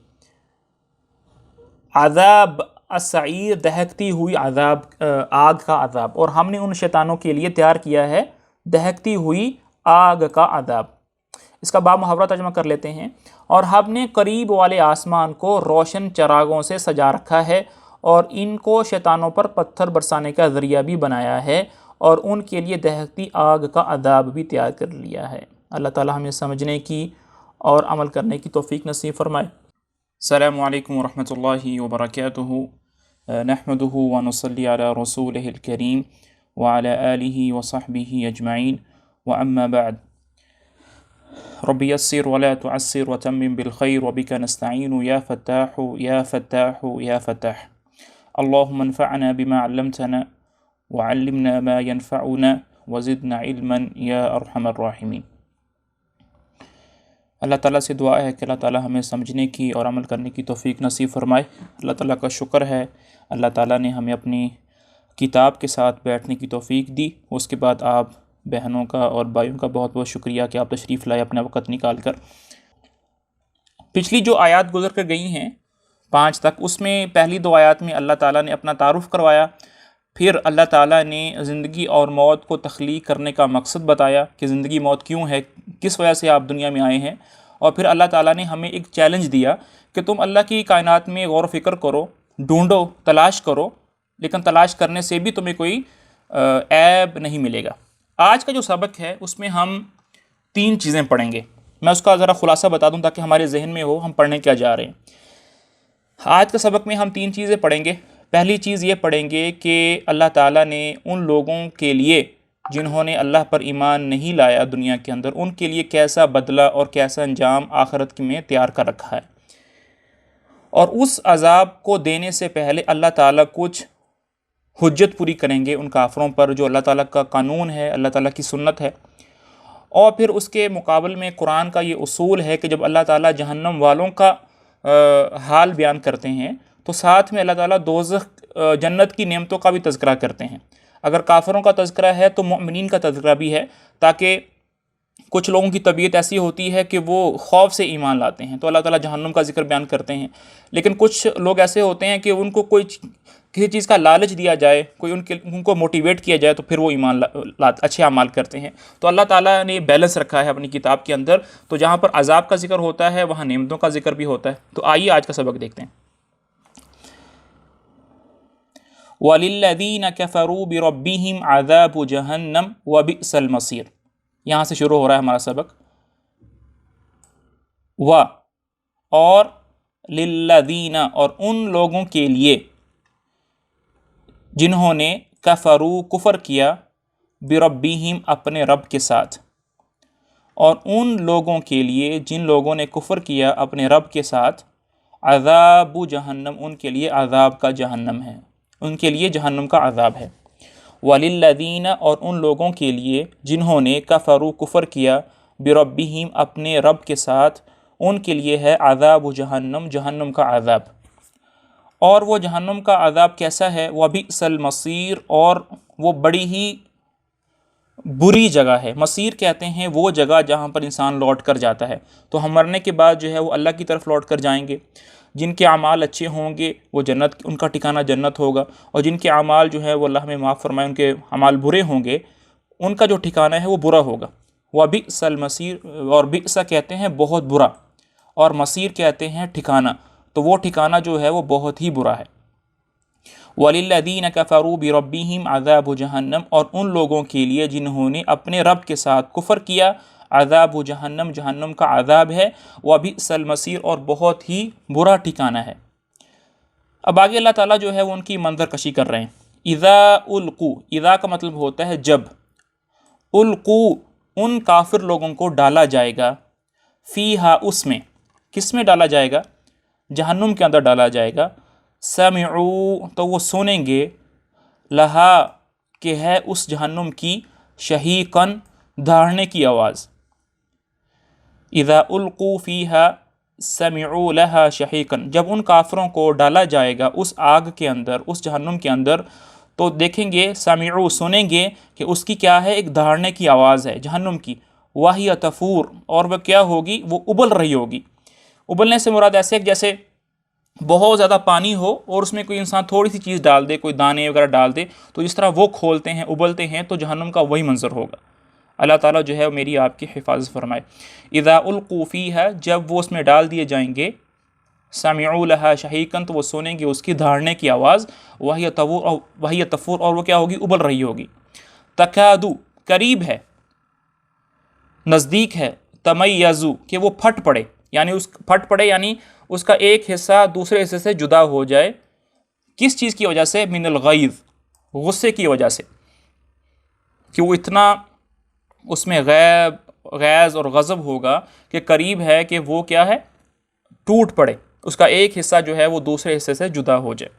[SPEAKER 1] عذاب السعیر، دہکتی ہوئی عذاب، آگ کا عذاب، اور ہم نے ان شیطانوں کے لیے تیار کیا ہے دہکتی ہوئی آگ کا عذاب۔ اس کا باب محاورہ ترجمہ کر لیتے ہیں۔ اور ہم نے قریب والے آسمان کو روشن چراغوں سے سجا رکھا ہے، اور ان کو شیطانوں پر پتھر برسانے کا ذریعہ بھی بنایا ہے، اور ان کے لیے دہکتی آگ کا عذاب بھی تیار کر لیا ہے۔ اللہ تعالی ہمیں سمجھنے کی اور عمل کرنے کی توفیق نصیب فرمائے۔ السلام علیکم ورحمۃ اللہ وبرکاتہ، نحمدہ ونصلی علی رسولہ الکریم وعلی آلہ وصحبہ اجمعین، واما بعد۔ رب یسر ولا تعسر وتمم بالخیر وبک نستعین یا فتاح یا فتاح یا فتاح۔ اللہم انفعنا بما علمتنا وعلمنا ما ينفعنا وزدنا علما یا ارحم الراحمین۔ اللہ تعالیٰ سے دعا ہے کہ اللہ تعالیٰ ہمیں سمجھنے کی اور عمل کرنے کی توفیق نصیب فرمائے۔ اللہ تعالیٰ کا شکر ہے، اللہ تعالیٰ نے ہمیں اپنی کتاب کے ساتھ بیٹھنے کی توفیق دی۔ اس کے بعد آپ بہنوں کا اور بھائیوں کا بہت بہت شکریہ کہ آپ تشریف لائے اپنا وقت نکال کر۔ پچھلی جو آیات گزر کر گئی ہیں 5 تک، اس میں پہلی 2 آیات میں اللہ تعالیٰ نے اپنا تعارف کروایا، پھر اللہ تعالیٰ نے زندگی اور موت کو تخلیق کرنے کا مقصد بتایا کہ زندگی موت کیوں ہے، کس وجہ سے آپ دنیا میں آئے ہیں، اور پھر اللہ تعالیٰ نے ہمیں ایک چیلنج دیا کہ تم اللہ کی کائنات میں غور و فکر کرو، ڈھونڈو، تلاش کرو، لیکن تلاش کرنے سے بھی تمہیں کوئی عیب نہیں ملے گا۔ آج کا جو سبق ہے اس میں ہم 3 چیزیں پڑھیں گے۔ میں اس کا ذرا خلاصہ بتا دوں تاکہ ہمارے ذہن میں ہو ہم پڑھنے کیا جا رہے ہیں۔ آج کے سبق میں ہم 3 چیزیں پڑھیں گے۔ پہلی چیز یہ پڑھیں گے کہ اللہ تعالیٰ نے ان لوگوں کے لیے جنہوں نے اللہ پر ایمان نہیں لایا دنیا کے اندر، ان کے لیے کیسا بدلہ اور کیسا انجام آخرت میں تیار کر رکھا ہے، اور اس عذاب کو دینے سے پہلے اللہ تعالیٰ کچھ حجت پوری کریں گے ان کافروں پر، جو اللہ تعالیٰ کا قانون ہے، اللہ تعالیٰ کی سنت ہے۔ اور پھر اس کے مقابل میں قرآن کا یہ اصول ہے کہ جب اللہ تعالیٰ جہنم والوں کا حال بیان کرتے ہیں تو ساتھ میں اللہ تعالیٰ دوزخ، جنت کی نعمتوں کا بھی تذکرہ کرتے ہیں۔ اگر کافروں کا تذکرہ ہے تو مؤمنین کا تذکرہ بھی ہے، تاکہ کچھ لوگوں کی طبیعت ایسی ہوتی ہے کہ وہ خوف سے ایمان لاتے ہیں تو اللہ تعالیٰ جہنم کا ذکر بیان کرتے ہیں، لیکن کچھ لوگ ایسے ہوتے ہیں کہ ان کو کوئی کسی چیز کا لالچ دیا جائے، کوئی ان کو موٹیویٹ کیا جائے تو پھر وہ ایمان اچھے اعمال کرتے ہیں۔ تو اللہ تعالیٰ نے بیلنس رکھا ہے اپنی کتاب کے اندر، تو جہاں پر عذاب کا ذکر ہوتا ہے وہاں نعمتوں کا ذکر بھی ہوتا ہے۔ تو آئیے آج کا سبق دیکھتے ہیں۔ وَلِلَّذِينَ كَفَرُوا بِرَبِّهِمْ عَذَابُ جَهَنَّمَ وَبِئْسَ الْمَصِيرُ۔ یہاں سے شروع ہو رہا ہے ہمارا سبق۔ اور للذین، اور ان لوگوں کے لیے جنہوں نے کفروا، کفر کیا، بربہم، اپنے رب کے ساتھ، اور ان لوگوں کے لیے جن لوگوں نے کفر کیا اپنے رب کے ساتھ، عذاب جہنم، ان کے لیے عذاب کا جہنم ہے، ان کے لیے جہنم کا عذاب ہے۔ وَلِلَّذِينَ، اور ان لوگوں کے لیے جنہوں نے کفروا، کفر کیا، بربہم، اپنے رب کے ساتھ، ان کے لیے ہے عذاب جہنم، جہنم کا عذاب۔ اور وہ جہنم کا عذاب کیسا ہے؟ وَبِئْسَ الْمَصِيرُ، اور وہ بڑی ہی بری جگہ ہے۔ مصیر کہتے ہیں وہ جگہ جہاں پر انسان لوٹ کر جاتا ہے، تو ہم مرنے کے بعد جو ہے وہ اللہ کی طرف لوٹ کر جائیں گے۔ جن کے اعمال اچھے ہوں گے وہ جنت، ان کا ٹھکانہ جنت ہوگا، اور جن کے اعمال جو ہے وہ اللہ ہمیں معاف فرمائے، ان کے اعمال برے ہوں گے، ان کا جو ٹھکانہ ہے وہ برا ہوگا۔ وَبِئْسَ الْمَصِيرُ، اور بئس کہتے ہیں بہت برا، اور مصیر کہتے ہیں ٹھکانہ، تو وہ ٹھکانہ جو ہے وہ بہت ہی برا ہے۔ وَلِلَّذِينَ كَفَرُوا بِرَبِّهِمْ عَذَابُ جَهَنَّمَ، اور ان لوگوں کے لیے جنہوں نے اپنے رب کے ساتھ کفر کیا، عذاب جہنم، جہنم کا عذاب ہے، وَبِئْسَ الْمَصِيرُ، اور بہت ہی برا ٹھکانہ ہے۔ اب آگے اللہ تعالیٰ جو ہے وہ ان کی منظر کشی کر رہے ہیں۔ اذا القوا، اذا کا مطلب ہوتا ہے جب، القوا ان کافر لوگوں کو ڈالا جائے گا، فیہا اس میں، کس میں ڈالا جائے گا؟ جہنم کے اندر ڈالا جائے گا۔ سمعوا تو وہ سنیں گے، لہا کہ ہے اس جہنم کی، شہیقاً دھاڑنے کی آواز۔ اذا القوا فیہا سمعوا لہا شہیقاً، جب ان کافروں کو ڈالا جائے گا اس آگ کے اندر، اس جہنم کے اندر، تو دیکھیں گے، سمعوا سنیں گے کہ اس کی کیا ہے، ایک دھاڑنے کی آواز ہے جہنم کی، وہی تفور، اور وہ کیا ہوگی، وہ ابل رہی ہوگی۔ ابلنے سے مراد ایسے کہ جیسے بہت زیادہ پانی ہو اور اس میں کوئی انسان تھوڑی سی چیز ڈال دے، کوئی دانے وغیرہ ڈال دے، تو جس طرح وہ کھولتے ہیں، ابلتے ہیں، تو جہنم کا وہی منظر ہوگا۔ اللہ تعالیٰ جو ہے میری آپ کی حفاظت فرمائے۔ اذا القوا فیہا، جب وہ اس میں ڈال دیے جائیں گے، سمعوا لہا شہیقاً، تو وہ سنیں گے اس کی دھاڑنے کی آواز، وہی تفور، اور وہ کیا ہوگی، ابل رہی ہوگی۔ تکادو قریب ہے، نزدیک ہے، تمیزو کہ وہ پھٹ پڑے، یعنی پھٹ پڑے یعنی اس کا ایک حصہ دوسرے حصے سے جدا ہو جائے۔ کس چیز کی وجہ سے؟ من الغیظ، غصے کی وجہ سے، کہ وہ اتنا اس میں غیظ اور غضب ہوگا کہ قریب ہے کہ وہ کیا ہے، ٹوٹ پڑے، اس کا ایک حصہ جو ہے وہ دوسرے حصے سے جدا ہو جائے۔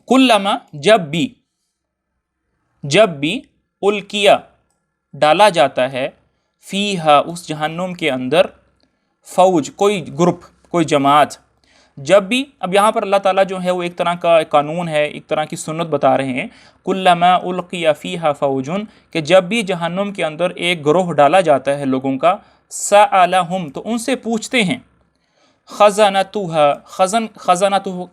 [SPEAKER 1] کلما، جب بھی الکیا ڈالا جاتا ہے، فیہا اس جہنم کے اندر، فوج کوئی گروپ، کوئی جماعت، جب بھی، اب یہاں پر اللہ تعالیٰ جو ہے وہ ایک طرح کا قانون ہے، ایک طرح کی سنت بتا رہے ہیں، کلما القی فیہا فوج، کہ جب بھی جہنم کے اندر ایک گروہ ڈالا جاتا ہے لوگوں کا، سألہم تو ان سے پوچھتے ہیں، خزنتہ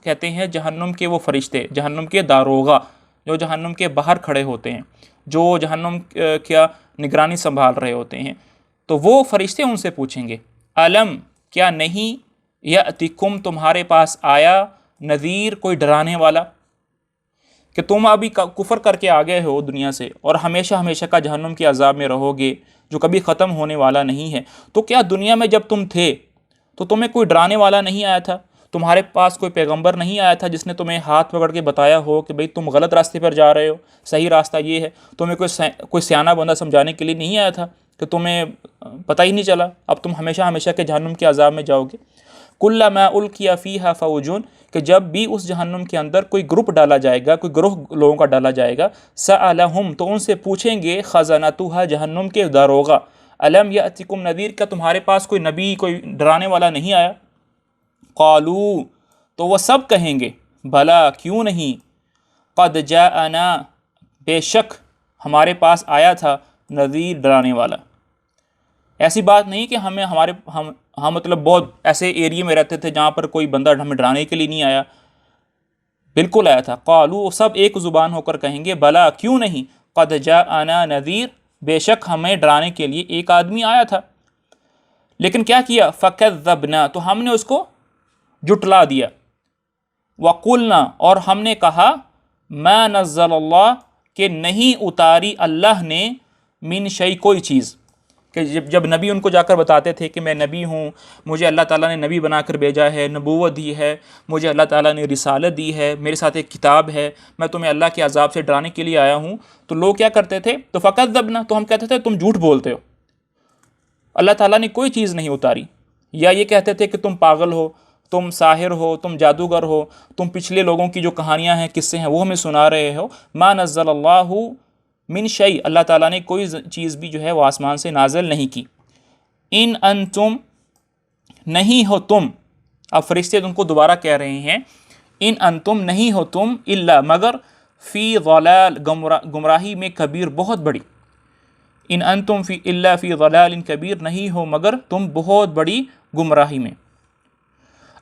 [SPEAKER 1] کہتے ہیں جہنم کے وہ فرشتے، جہنم کے داروغہ، جو جہنم کے باہر کھڑے ہوتے ہیں، جو جہنم کیا نگرانی سنبھال رہے ہوتے ہیں، تو وہ فرشتے ان سے پوچھیں گے، علم کیا نہیں، یأتکم تمہارے پاس آیا، نذیر کوئی ڈرانے والا، کہ تم ابھی کفر کر کے آ گئے ہو دنیا سے اور ہمیشہ ہمیشہ کا جہنم کے عذاب میں رہو گے جو کبھی ختم ہونے والا نہیں ہے، تو کیا دنیا میں جب تم تھے تو تمہیں کوئی ڈرانے والا نہیں آیا تھا؟ تمہارے پاس کوئی پیغمبر نہیں آیا تھا جس نے تمہیں ہاتھ پکڑ کے بتایا ہو کہ بھئی تم غلط راستے پر جا رہے ہو، صحیح راستہ یہ ہے؟ تمہیں کوئی سیانہ بندہ سمجھانے کے لیے نہیں آیا تھا کہ تمہیں پتہ ہی نہیں چلا، اب تم ہمیشہ ہمیشہ کے جہنم کے عذاب میں جاؤ گے؟ کلما القی فیہا فوج، کہ جب بھی اس جہنم کے اندر کوئی گروپ ڈالا جائے گا، کوئی گروہ لوگوں کا ڈالا جائے گا، سألہم تو ان سے پوچھیں گے، خزنتہا جہنم کے داروغہ، الم یأتکم نذیر کیا تمہارے پاس کوئی نبی، کوئی ڈرانے والا نہیں آیا؟ قالو تو وہ سب کہیں گے، بھلا کیوں نہیں، قد جاءنا بے شک ہمارے پاس آیا تھا، نذیر ڈرانے والا۔ ایسی بات نہیں کہ ہم مطلب بہت ایسے ایریے میں رہتے تھے جہاں پر کوئی بندہ ہمیں ڈرانے کے لیے نہیں آیا، بالکل آیا تھا۔ قالو سب ایک زبان ہو کر کہیں گے، بلا کیوں نہیں، قد جاءنا نذیر بے شک ہمیں ڈرانے کے لیے ایک آدمی آیا تھا، لیکن کیا کیا، فکذبنا تو ہم نے اس کو جٹلا دیا، وقلنا اور ہم نے کہا، ما نزل اللہ کہ نہیں اتاری اللہ نے، من شیء کوئی چیز، کہ جب نبی ان کو جا کر بتاتے تھے کہ میں نبی ہوں، مجھے اللہ تعالیٰ نے نبی بنا کر بھیجا ہے، نبوت دی ہے، مجھے اللہ تعالیٰ نے رسالت دی ہے، میرے ساتھ ایک کتاب ہے، میں تمہیں اللہ کے عذاب سے ڈرانے کے لیے آیا ہوں، تو لوگ کیا کرتے تھے، تو فکذبنا تو ہم کہتے تھے تم جھوٹ بولتے ہو، اللہ تعالیٰ نے کوئی چیز نہیں اتاری، یا یہ کہتے تھے کہ تم پاگل ہو، تم ساحر ہو، تم جادوگر ہو، تم پچھلے لوگوں کی جو کہانیاں ہیں، قصے ہیں، وہ ہمیں سنا رہے ہو، ما نزل اللہ من شیء اللہ تعالیٰ نے کوئی چیز بھی جو ہے وہ آسمان سے نازل نہیں کی، ان انتم نہیں ہو تم، اب فرشتے ان کو دوبارہ کہہ رہے ہیں، ان انتم نہیں ہو تم، الا مگر، فی ضلال گمراہی میں کبیر بہت بڑی، ان انتم فی الا فی ضلال کبیر نہیں ہو مگر تم بہت بڑی گمراہی میں۔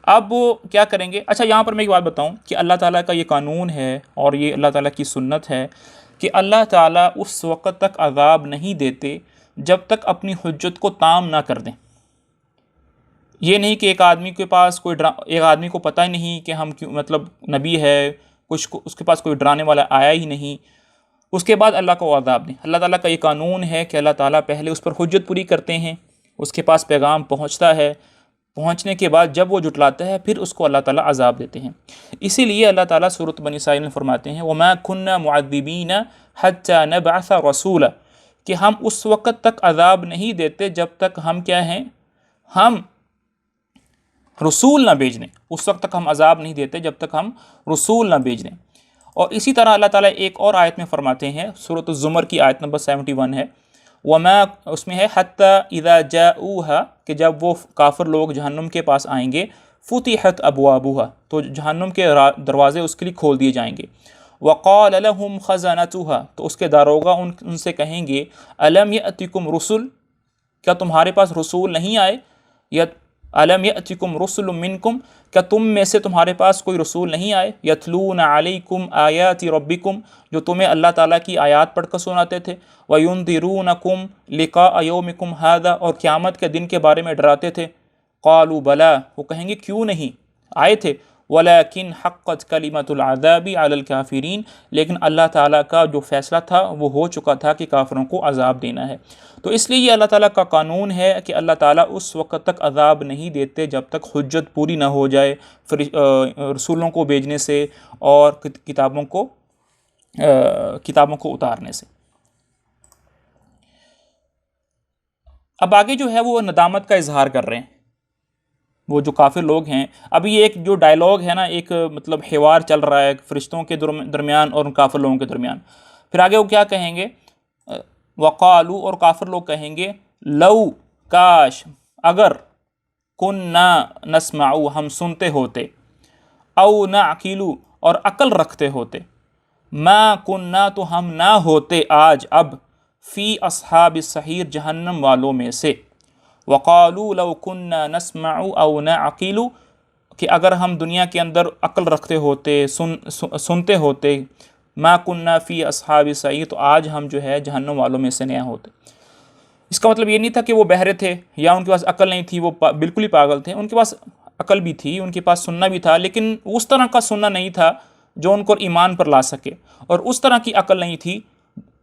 [SPEAKER 1] اب وہ کیا کریں گے؟ اچھا یہاں پر میں ایک بات بتاؤں کہ اللہ تعالیٰ کا یہ قانون ہے اور یہ اللہ تعالیٰ کی سنت ہے کہ اللہ تعالیٰ اس وقت تک عذاب نہیں دیتے جب تک اپنی حجت کو تام نہ کر دیں۔ یہ نہیں کہ ایک آدمی کے پاس ایک آدمی کو پتہ ہی نہیں کہ ہم کیوں، مطلب نبی ہے، اس کے پاس کوئی ڈرانے والا آیا ہی نہیں، اس کے بعد اللہ کو عذاب دیں۔ اللہ تعالیٰ کا یہ قانون ہے کہ اللہ تعالیٰ پہلے اس پر حجت پوری کرتے ہیں، اس کے پاس پیغام پہنچتا ہے، پہنچنے کے بعد جب وہ جھٹلاتا ہے پھر اس کو اللہ تعالیٰ عذاب دیتے ہیں۔ اسی لیے اللہ تعالیٰ سورۃ بنی اسرائیل میں فرماتے ہیں وَمَا كُنَّا مُعَذِّبِينَ حَتَّى نَبْعَثَ رَسُولًا، کہ ہم اس وقت تک عذاب نہیں دیتے جب تک ہم کیا ہیں، ہم رسول نہ بھیج دیں۔ اس وقت تک ہم عذاب نہیں دیتے جب تک ہم رسول نہ بھیج دیں۔ اور اسی طرح اللہ تعالیٰ ایک اور آیت میں فرماتے ہیں، سورۃ الزمر کی آیت نمبر 71 ہے، وما، اس میں ہے حتی اذا جاؤوہا، کہ جب وہ کافر لوگ جہنم کے پاس آئیں گے، فتحت ابوابها، تو جہنم کے دروازے اس کے لیے کھول دیے جائیں گے، وقال لهم خزنتها، تو اس کے داروغہ ان سے کہیں گے الم یأتکم رسل، کیا تمہارے پاس رسول نہیں آئے، یا الم یأتکم رسل منکم، کیا تم میں سے تمہارے پاس کوئی رسول نہیں آئے، یتلون علیکم آیات ربکم، جو تمہیں اللہ تعالیٰ کی آیات پڑھ کر سناتے تھے، وینذرونکم لقاء یومکم ھذا، اور قیامت کے دن کے بارے میں ڈراتے تھے، قالوا بلا، وہ کہیں گے کیوں نہیں آئے تھے، ولیکن حقت کلمۃ العذاب علی الکافرین، لیکن اللہ تعالیٰ کا جو فیصلہ تھا وہ ہو چکا تھا کہ کافروں کو عذاب دینا ہے۔ تو اس لیے یہ اللہ تعالیٰ کا قانون ہے کہ اللہ تعالیٰ اس وقت تک عذاب نہیں دیتے جب تک حجت پوری نہ ہو جائے رسولوں کو بھیجنے سے اور کتابوں کو اتارنے سے۔ اب آگے جو ہے وہ ندامت کا اظہار کر رہے ہیں وہ جو کافر لوگ ہیں۔ ابھی ایک جو ڈائلاگ ہے نا، ایک مطلب حوار چل رہا ہے فرشتوں کے درمیان اور کافر لوگوں کے درمیان۔ پھر آگے وہ کیا کہیں گے، وقالو، اور کافر لوگ کہیں گے لو، کاش، اگر، کننا نسمعو، ہم سنتے ہوتے، او نعقلو، اور عقل رکھتے ہوتے، ما کننا، تو ہم نہ ہوتے آج اب، فی اصحاب السعیر، جہنم والوں میں سے، وقالو لو کننا نسمع او نعقل، کہ اگر ہم دنیا کے اندر عقل رکھتے ہوتے، سنتے ہوتے، ما کننا فی اصحاب السعیر، تو آج ہم جو ہے جہنم والوں میں سے نہ ہوتے۔ اس کا مطلب یہ نہیں تھا کہ وہ بہرے تھے یا ان کے پاس عقل نہیں تھی، وہ بالکل ہی پاگل تھے، ان کے پاس عقل بھی تھی، ان کے پاس سننا بھی تھا، لیکن اس طرح کا سننا نہیں تھا جو ان کو ایمان پر لا سکے، اور اس طرح کی عقل نہیں تھی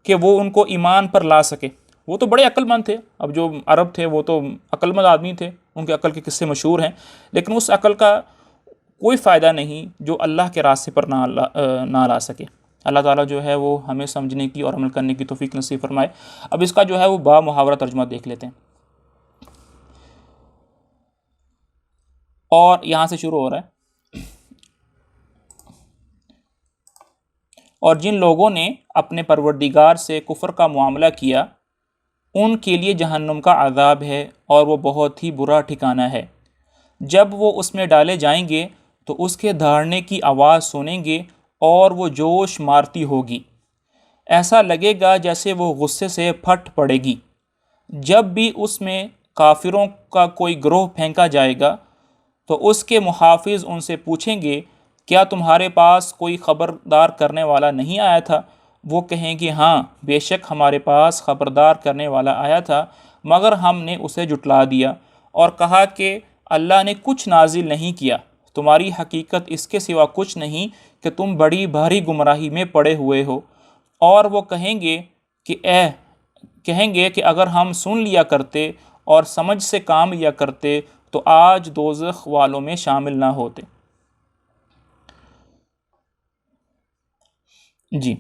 [SPEAKER 1] کہ وہ ان کو ایمان پر لا سکے۔ وہ تو بڑے عقل مند تھے، اب جو عرب تھے وہ تو عقل مند آدمی تھے، ان کے عقل کے قصے مشہور ہیں، لیکن اس عقل کا کوئی فائدہ نہیں جو اللہ کے راستے پر نہ لا سکے۔ اللہ تعالیٰ جو ہے وہ ہمیں سمجھنے کی اور عمل کرنے کی توفیق نصیب فرمائے۔ اب اس کا جو ہے وہ با محاورہ ترجمہ دیکھ لیتے ہیں، اور یہاں سے شروع ہو رہا ہے، اور جن لوگوں نے اپنے پروردگار سے کفر کا معاملہ کیا ان کے لیے جہنم کا عذاب ہے، اور وہ بہت ہی برا ٹھکانہ ہے۔ جب وہ اس میں ڈالے جائیں گے تو اس کے دھاڑنے کی آواز سنیں گے اور وہ جوش مارتی ہوگی، ایسا لگے گا جیسے وہ غصے سے پھٹ پڑے گی۔ جب بھی اس میں کافروں کا کوئی گروہ پھینکا جائے گا تو اس کے محافظ ان سے پوچھیں گے کیا تمہارے پاس کوئی خبردار کرنے والا نہیں آیا تھا؟ وہ کہیں گے ہاں، بے شک ہمارے پاس خبردار کرنے والا آیا تھا، مگر ہم نے اسے جھٹلا دیا اور کہا کہ اللہ نے کچھ نازل نہیں کیا، تمہاری حقیقت اس کے سوا کچھ نہیں کہ تم بڑی بھاری گمراہی میں پڑے ہوئے ہو۔ اور وہ کہیں گے کہ اگر ہم سن لیا کرتے اور سمجھ سے کام لیا کرتے تو آج دوزخ والوں میں شامل نہ ہوتے۔ جی،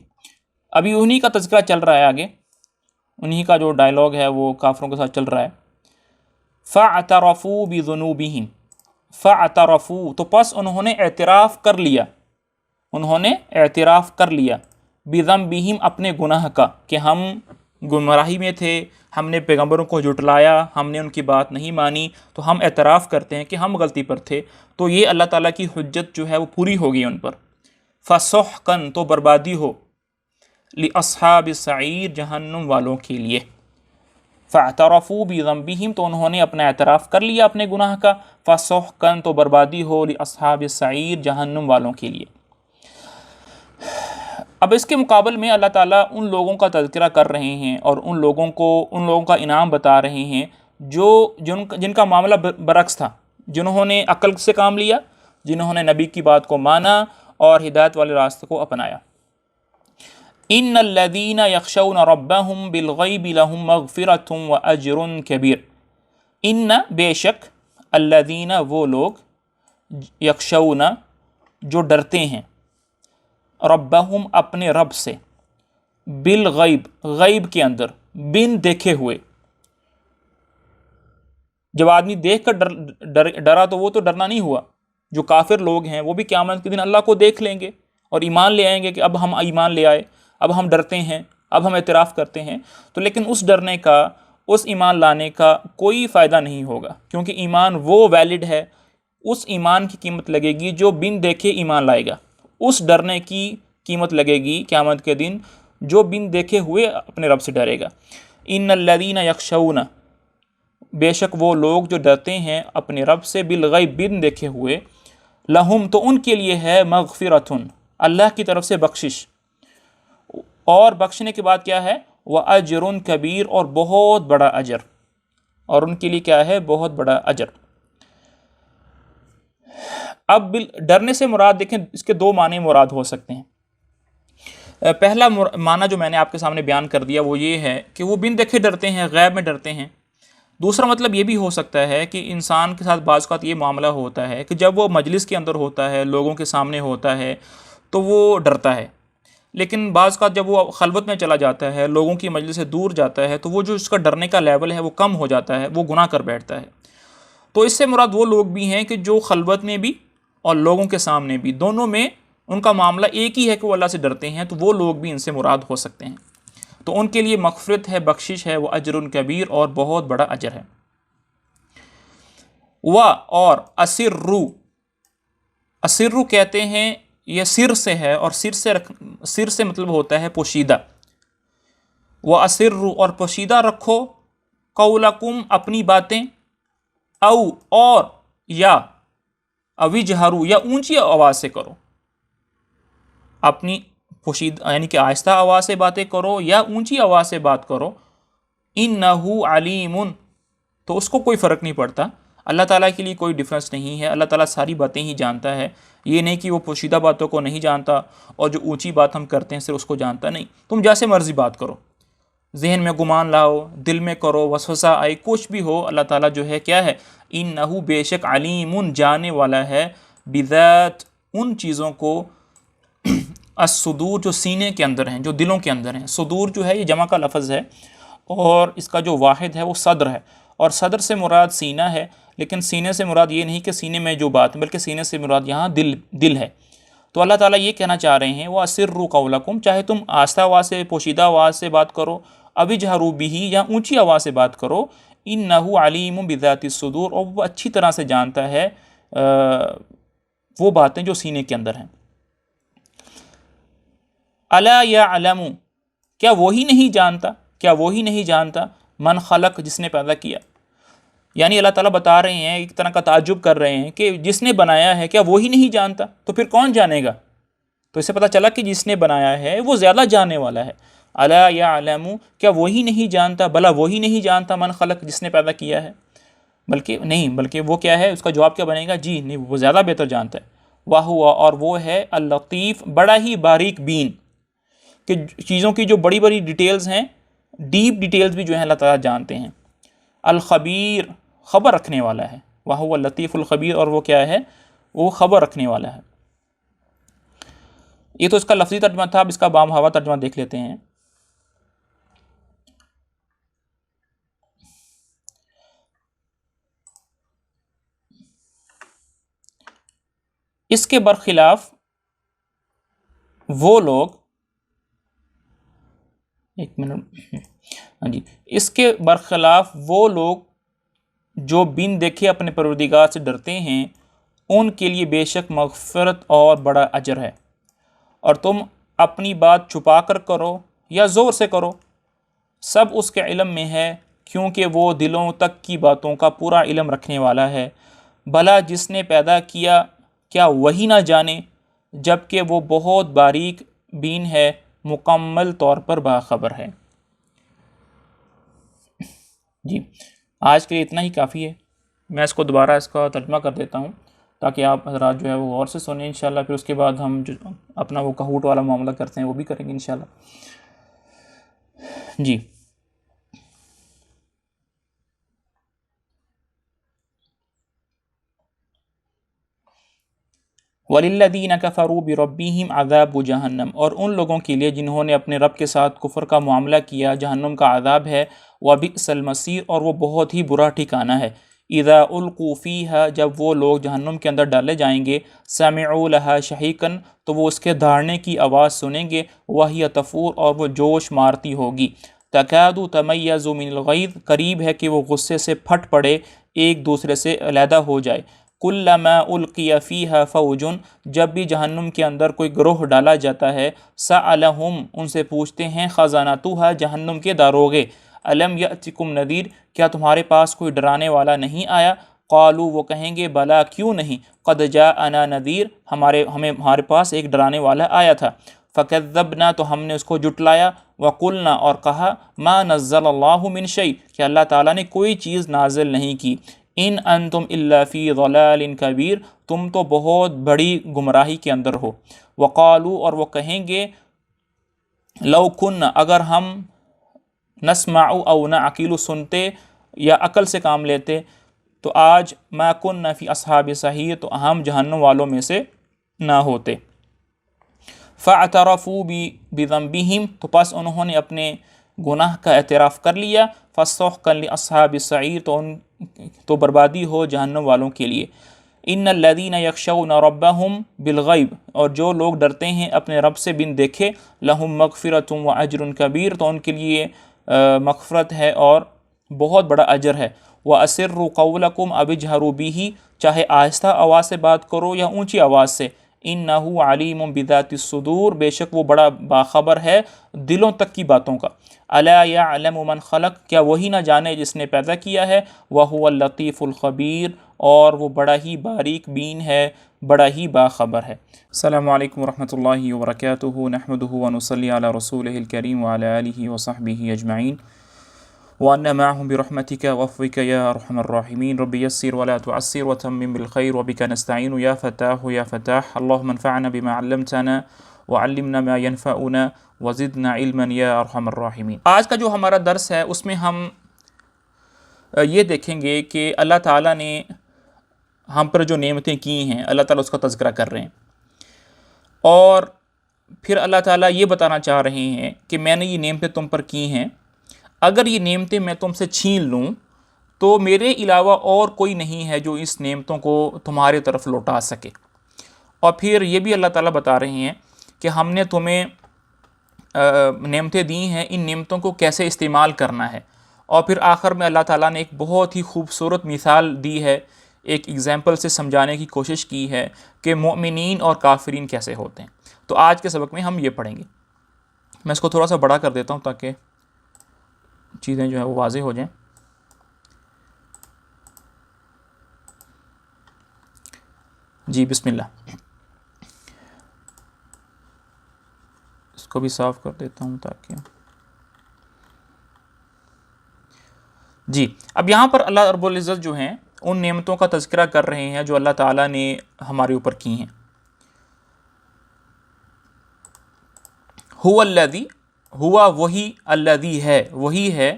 [SPEAKER 1] ابھی انہی کا تذکرہ چل رہا ہے، آگے انہی کا جو ڈائلاگ ہے وہ کافروں کے ساتھ چل رہا ہے۔ فَاعْتَرَفُوا بِذُنُوبِهِمْ، فَاعْتَرَفُوا، تو پس انہوں نے اعتراف کر لیا، بِذَنبِهِمْ، اپنے گناہ کا، کہ ہم گمراہی میں تھے، ہم نے پیغمبروں کو جھٹلایا، ہم نے ان کی بات نہیں مانی، تو ہم اعتراف کرتے ہیں کہ ہم غلطی پر تھے، تو یہ اللہ تعالیٰ کی حجت جو ہے وہ پوری ہوگی ان پر۔ فسحقاً تو بربادی ہو، لاصحاب السعیر جہنم والوں کے لیے، فاعترفوا بذنبہم تو انہوں نے اپنا اعتراف کر لیا اپنے گناہ کا، فسحقاً تو بربادی ہو لاصحاب السعیر جہنم والوں کے لیے۔ اب اس کے مقابل میں اللہ تعالیٰ ان لوگوں کا تذکرہ کر رہے ہیں اور ان لوگوں کا انعام بتا رہے ہیں جن کا معاملہ برعکس تھا، جنہوں نے عقل سے کام لیا، جنہوں نے نبی کی بات کو مانا اور ہدایت والے راستے کو اپنایا۔ ان الذین یخشون ربہم بالغیب لہم مغفرۃ واجر کبیر، ان بے شک الذین وہ لوگ یخشون جو ڈرتے ہیں، ربہم اپنے رب سے، بالغیب غیب کے اندر، بن دیکھے ہوئے۔ جب آدمی دیکھ کر ڈرا تو وہ تو ڈرنا نہیں ہوا۔ جو کافر لوگ ہیں وہ بھی قیامت کے دن اللہ کو دیکھ لیں گے اور ایمان لے آئیں گے کہ اب ہم ایمان لے آئے، اب ہم ڈرتے ہیں، اب ہم اعتراف کرتے ہیں۔ تو لیکن اس ڈرنے کا، اس ایمان لانے کا کوئی فائدہ نہیں ہوگا، کیونکہ ایمان وہ ویلڈ ہے، اس ایمان کی قیمت لگے گی جو بن دیکھے ایمان لائے گا، اس ڈرنے کی قیمت لگے گی قیامت کے دن جو بن دیکھے ہوئے اپنے رب سے ڈرے گا۔ ان الذین یخشون، بے شک وہ لوگ جو ڈرتے ہیں اپنے رب سے، بالغیب بن دیکھے ہوئے، لہم تو ان کے لیے ہے، مغفرۃ اللہ کی طرف سے بخشش، اور بخشنے کے بعد کیا ہے، واجر کبیر اور بہت بڑا اجر، اور ان کے لیے کیا ہے، بہت بڑا اجر۔ اب ڈرنے سے مراد دیکھیں، اس کے دو معنی مراد ہو سکتے ہیں۔ پہلا معنی جو میں نے آپ کے سامنے بیان کر دیا وہ یہ ہے کہ وہ بن دیکھے ڈرتے ہیں، غیب میں ڈرتے ہیں۔ دوسرا مطلب یہ بھی ہو سکتا ہے کہ انسان کے ساتھ بعض اوقات یہ معاملہ ہوتا ہے کہ جب وہ مجلس کے اندر ہوتا ہے، لوگوں کے سامنے ہوتا ہے تو وہ ڈرتا ہے، لیکن بعض اوقات جب وہ خلوت میں چلا جاتا ہے، لوگوں کی مجلس سے دور جاتا ہے، تو وہ جو اس کا ڈرنے کا لیول ہے وہ کم ہو جاتا ہے، وہ گناہ کر بیٹھتا ہے۔ تو اس سے مراد وہ لوگ بھی ہیں کہ جو خلوت میں بھی اور لوگوں کے سامنے بھی، دونوں میں ان کا معاملہ ایک ہی ہے کہ وہ اللہ سے ڈرتے ہیں، تو وہ لوگ بھی ان سے مراد ہو سکتے ہیں۔ تو ان کے لیے مغفرت ہے، بخشش ہے، وہ اجر کبیر اور بہت بڑا اجر ہے۔ اور اسرو کہتے ہیں، یہ سر سے ہے، اور سر سے مطلب ہوتا ہے پوشیدہ۔ وَأَسِرُّوا اور پوشیدہ رکھو، قولکم اپنی باتیں، اور یا اوجہروا یا اونچی آواز سے کرو، اپنی پوشیدہ یعنی کہ آہستہ آواز سے باتیں کرو یا اونچی آواز سے بات کرو، انہ علیم تو اس کو کوئی فرق نہیں پڑتا، اللہ تعالیٰ کے لیے کوئی ڈفرینس نہیں ہے، اللہ تعالیٰ ساری باتیں ہی جانتا ہے۔ یہ نہیں کہ وہ پوشیدہ باتوں کو نہیں جانتا اور جو اونچی بات ہم کرتے ہیں صرف اس کو جانتا، نہیں، تم جیسے مرضی بات کرو، ذہن میں گمان لاؤ، دل میں کرو، وسوسہ آئے، کچھ بھی ہو، اللہ تعالیٰ جو ہے کیا ہے، انہ بے شک علیم جاننے والا ہے، بذات ان چیزوں کو، الصدور جو سینے کے اندر ہیں، جو دلوں کے اندر ہیں۔ صدور جو ہے یہ جمع کا لفظ ہے اور اس کا جو واحد ہے وہ صدر ہے، اور صدر سے مراد سینہ ہے، لیکن سینے سے مراد یہ نہیں کہ سینے میں جو بات، بلکہ سینے سے مراد یہاں دل ہے۔ تو اللہ تعالیٰ یہ کہنا چاہ رہے ہیں، وَأَسِرُّوا قَوْلَكُمْ، چاہے تم آہستہ آواز سے، پوشیدہ آواز سے بات کرو، اوجہروا بہ یا اونچی آواز سے بات کرو، انہ علیم بذات الصدور اور وہ اچھی طرح سے جانتا ہے وہ باتیں جو سینے کے اندر ہیں۔ الا یعلم کیا وہی نہیں جانتا من خلق جس نے پیدا کیا، یعنی اللہ تعالیٰ بتا رہے ہیں، ایک طرح کا تعجب کر رہے ہیں کہ جس نے بنایا ہے کیا وہی نہیں جانتا، تو پھر کون جانے گا؟ تو اس سے پتہ چلا کہ جس نے بنایا ہے وہ زیادہ جاننے والا ہے۔ الا یعلم کیا وہی نہیں جانتا، بلا وہی نہیں جانتا من خلق جس نے پیدا کیا ہے، بلکہ وہ کیا ہے، اس کا جواب کیا بنے گا، جی نہیں، وہ زیادہ بہتر جانتا ہے۔ وَهُوَ اور وہ ہے اللطیف بڑا ہی باریک بین، کہ چیزوں کی جو بڑی بڑی ڈیٹیلز ہیں، ڈیپ ڈیٹیلز بھی جو ہیں اللہ تعالیٰ جانتے ہیں۔ الخبیر خبر رکھنے والا ہے، وَهُوَ اللطیف الخبیر اور وہ کیا ہے، وہ خبر رکھنے والا ہے۔ یہ تو اس کا لفظی ترجمہ تھا، اب اس کا بام ہوا ترجمہ دیکھ لیتے ہیں۔ اس کے برخلاف وہ لوگ، اس کے برخلاف وہ لوگ جو بن دیکھے اپنے پروردگار سے ڈرتے ہیں، ان کے لیے بے شک مغفرت اور بڑا اجر ہے۔ اور تم اپنی بات چھپا کر کرو یا زور سے کرو، سب اس کے علم میں ہے، کیونکہ وہ دلوں تک کی باتوں کا پورا علم رکھنے والا ہے۔ بھلا جس نے پیدا کیا کیا وہی نہ جانے، جبکہ وہ بہت باریک بین ہے، مکمل طور پر باخبر ہے۔ جی، آج کے لیے اتنا ہی کافی ہے۔ میں اس کو دوبارہ اس کا ترجمہ کر دیتا ہوں تاکہ آپ حضرات جو ہے وہ غور سے سنیں انشاءاللہ، پھر اس کے بعد ہم جو اپنا وہ کہوٹ والا معاملہ کرتے ہیں وہ بھی کریں گے انشاءاللہ۔ جی، وَلِلَّذِينَ كَفَرُوا بِرَبِّهِمْ عَذَابُ جَهَنَّمَ، اور ان لوگوں کے لیے جنہوں نے اپنے رب کے ساتھ کفر کا معاملہ کیا جہنم کا عذاب ہے، وَبِئْسَ الْمَصِيرُ، اور وہ بہت ہی برا ٹھکانہ ہے۔ اِذَا أُلْقُوا فِيهَا، جب وہ لوگ جہنم کے اندر ڈالے جائیں گے، سَمِعُوا لَهَا شَهِيقًا، تو وہ اس کے دھاڑنے کی آواز سنیں گے، وَهِيَ تَفُورُ، اور وہ جوش مارتی ہوگی، تَكَادُ تَمَيَّزُ مِنَ الْغَيْظِ، قریب ہے کہ وہ غصے سے پھٹ پڑے، ایک دوسرے سے علیحدہ ہو جائے۔ کلما القی فیہا فوج، جب بھی جہنم کے اندر کوئی گروہ ڈالا جاتا ہے، سألہم، ان سے پوچھتے ہیں، خزانتها، جہنم کے داروغے، الم یأتکم نذیر، کیا تمہارے پاس کوئی ڈرانے والا نہیں آیا؟ قالوا، وہ کہیں گے، بلا، کیوں نہیں، قد جاءنا نذیر، ہمارے پاس ایک ڈرانے والا آیا تھا۔ فکذبنا، تو ہم نے اس کو جٹلایا، وقلنا، اور کہا، ما نزل اللہ من شیء، کہ اللہ تعالیٰ نے کوئی چیز نازل نہیں کی، ان انتم الا فی ضلال کبیر، تم تو بہت بڑی گمراہی کے اندر ہو۔ وقالوا، اور وہ کہیں گے، لو کن، اگر ہم نسمع او نعقل، سنتے یا عقل سے کام لیتے، تو آج ما کن فی اصحاب سعیر، تو ہم جہنم والوں میں سے نہ ہوتے۔ فاعترفوا بذنبہم، تو پس انہوں نے اپنے گناہ کا اعتراف کر لیا، فسحقا لاصحاب السعیر، تو بربادی ہو جہنم والوں کے لیے۔ ان الذین یخشون ربہم بالغیب، اور جو لوگ ڈرتے ہیں اپنے رب سے بن دیکھے، لہم مغفرۃ واجر کبیر، تو ان کے لیے مغفرت ہے اور بہت بڑا اجر ہے۔ واسروا قولکم او اجہروا بہ، چاہے آہستہ آواز سے بات کرو یا اونچی آواز سے، انہ علیم بذات الصدور، بے شک وہ بڑا باخبر ہے دلوں تک کی باتوں کا۔ الا یعلم من خلق، کیا وہی نہ جانے جس نے پیدا کیا ہے، وہو اللطیف الخبیر، اور وہ بڑا ہی باریک بین ہے، بڑا ہی باخبر ہے۔ السلام علیکم ورحمۃ اللہ وبرکاتہ، نحمدہ ونصلی علی رسولہ الکریم وعلی آلہ وصحبہ اجمعین، وأنا معهم برحمتك وعفوك يا أرحم الراحمين، رب يسر ولا تعسر وتمم بالخير وبك نستعين يا فتاح يا فتاح، اللهم انفعنا بما علمتنا وعلمنا ما ينفعنا وزدنا علما يا أرحم الراحمين۔ آج کا جو ہمارا درس ہے اس میں ہم یہ دیکھیں گے کہ اللہ تعالیٰ نے ہم پر جو نعمتیں کی ہیں، اللہ تعالیٰ اس کا تذکرہ کر رہے ہیں، اور پھر اللہ تعالیٰ یہ بتانا چاہ رہے ہیں کہ میں نے یہ نعمتیں تم پر کی ہیں، اگر یہ نعمتیں میں تم سے چھین لوں تو میرے علاوہ اور کوئی نہیں ہے جو اس نعمتوں کو تمہارے طرف لوٹا سکے۔ اور پھر یہ بھی اللہ تعالیٰ بتا رہے ہیں کہ ہم نے تمہیں نعمتیں دی ہیں، ان نعمتوں کو کیسے استعمال کرنا ہے۔ اور پھر آخر میں اللہ تعالیٰ نے ایک بہت ہی خوبصورت مثال دی ہے، ایک ایگزامپل سے سمجھانے کی کوشش کی ہے کہ مومنین اور کافرین کیسے ہوتے ہیں۔ تو آج کے سبق میں ہم یہ پڑھیں گے۔ میں اس کو تھوڑا سا بڑا کر دیتا ہوں تاکہ چیزیں جو ہیں وہ واضح ہو جائیں۔ جی بسم اللہ، اس کو بھی صاف کر دیتا ہوں تاکہ جی، اب یہاں پر اللہ رب العزت جو ہیں ان نعمتوں کا تذکرہ کر رہے ہیں جو اللہ تعالیٰ نے ہمارے اوپر کی ہیں۔ هو الذی، ہوا وہی، الذی ہے وہی ہے،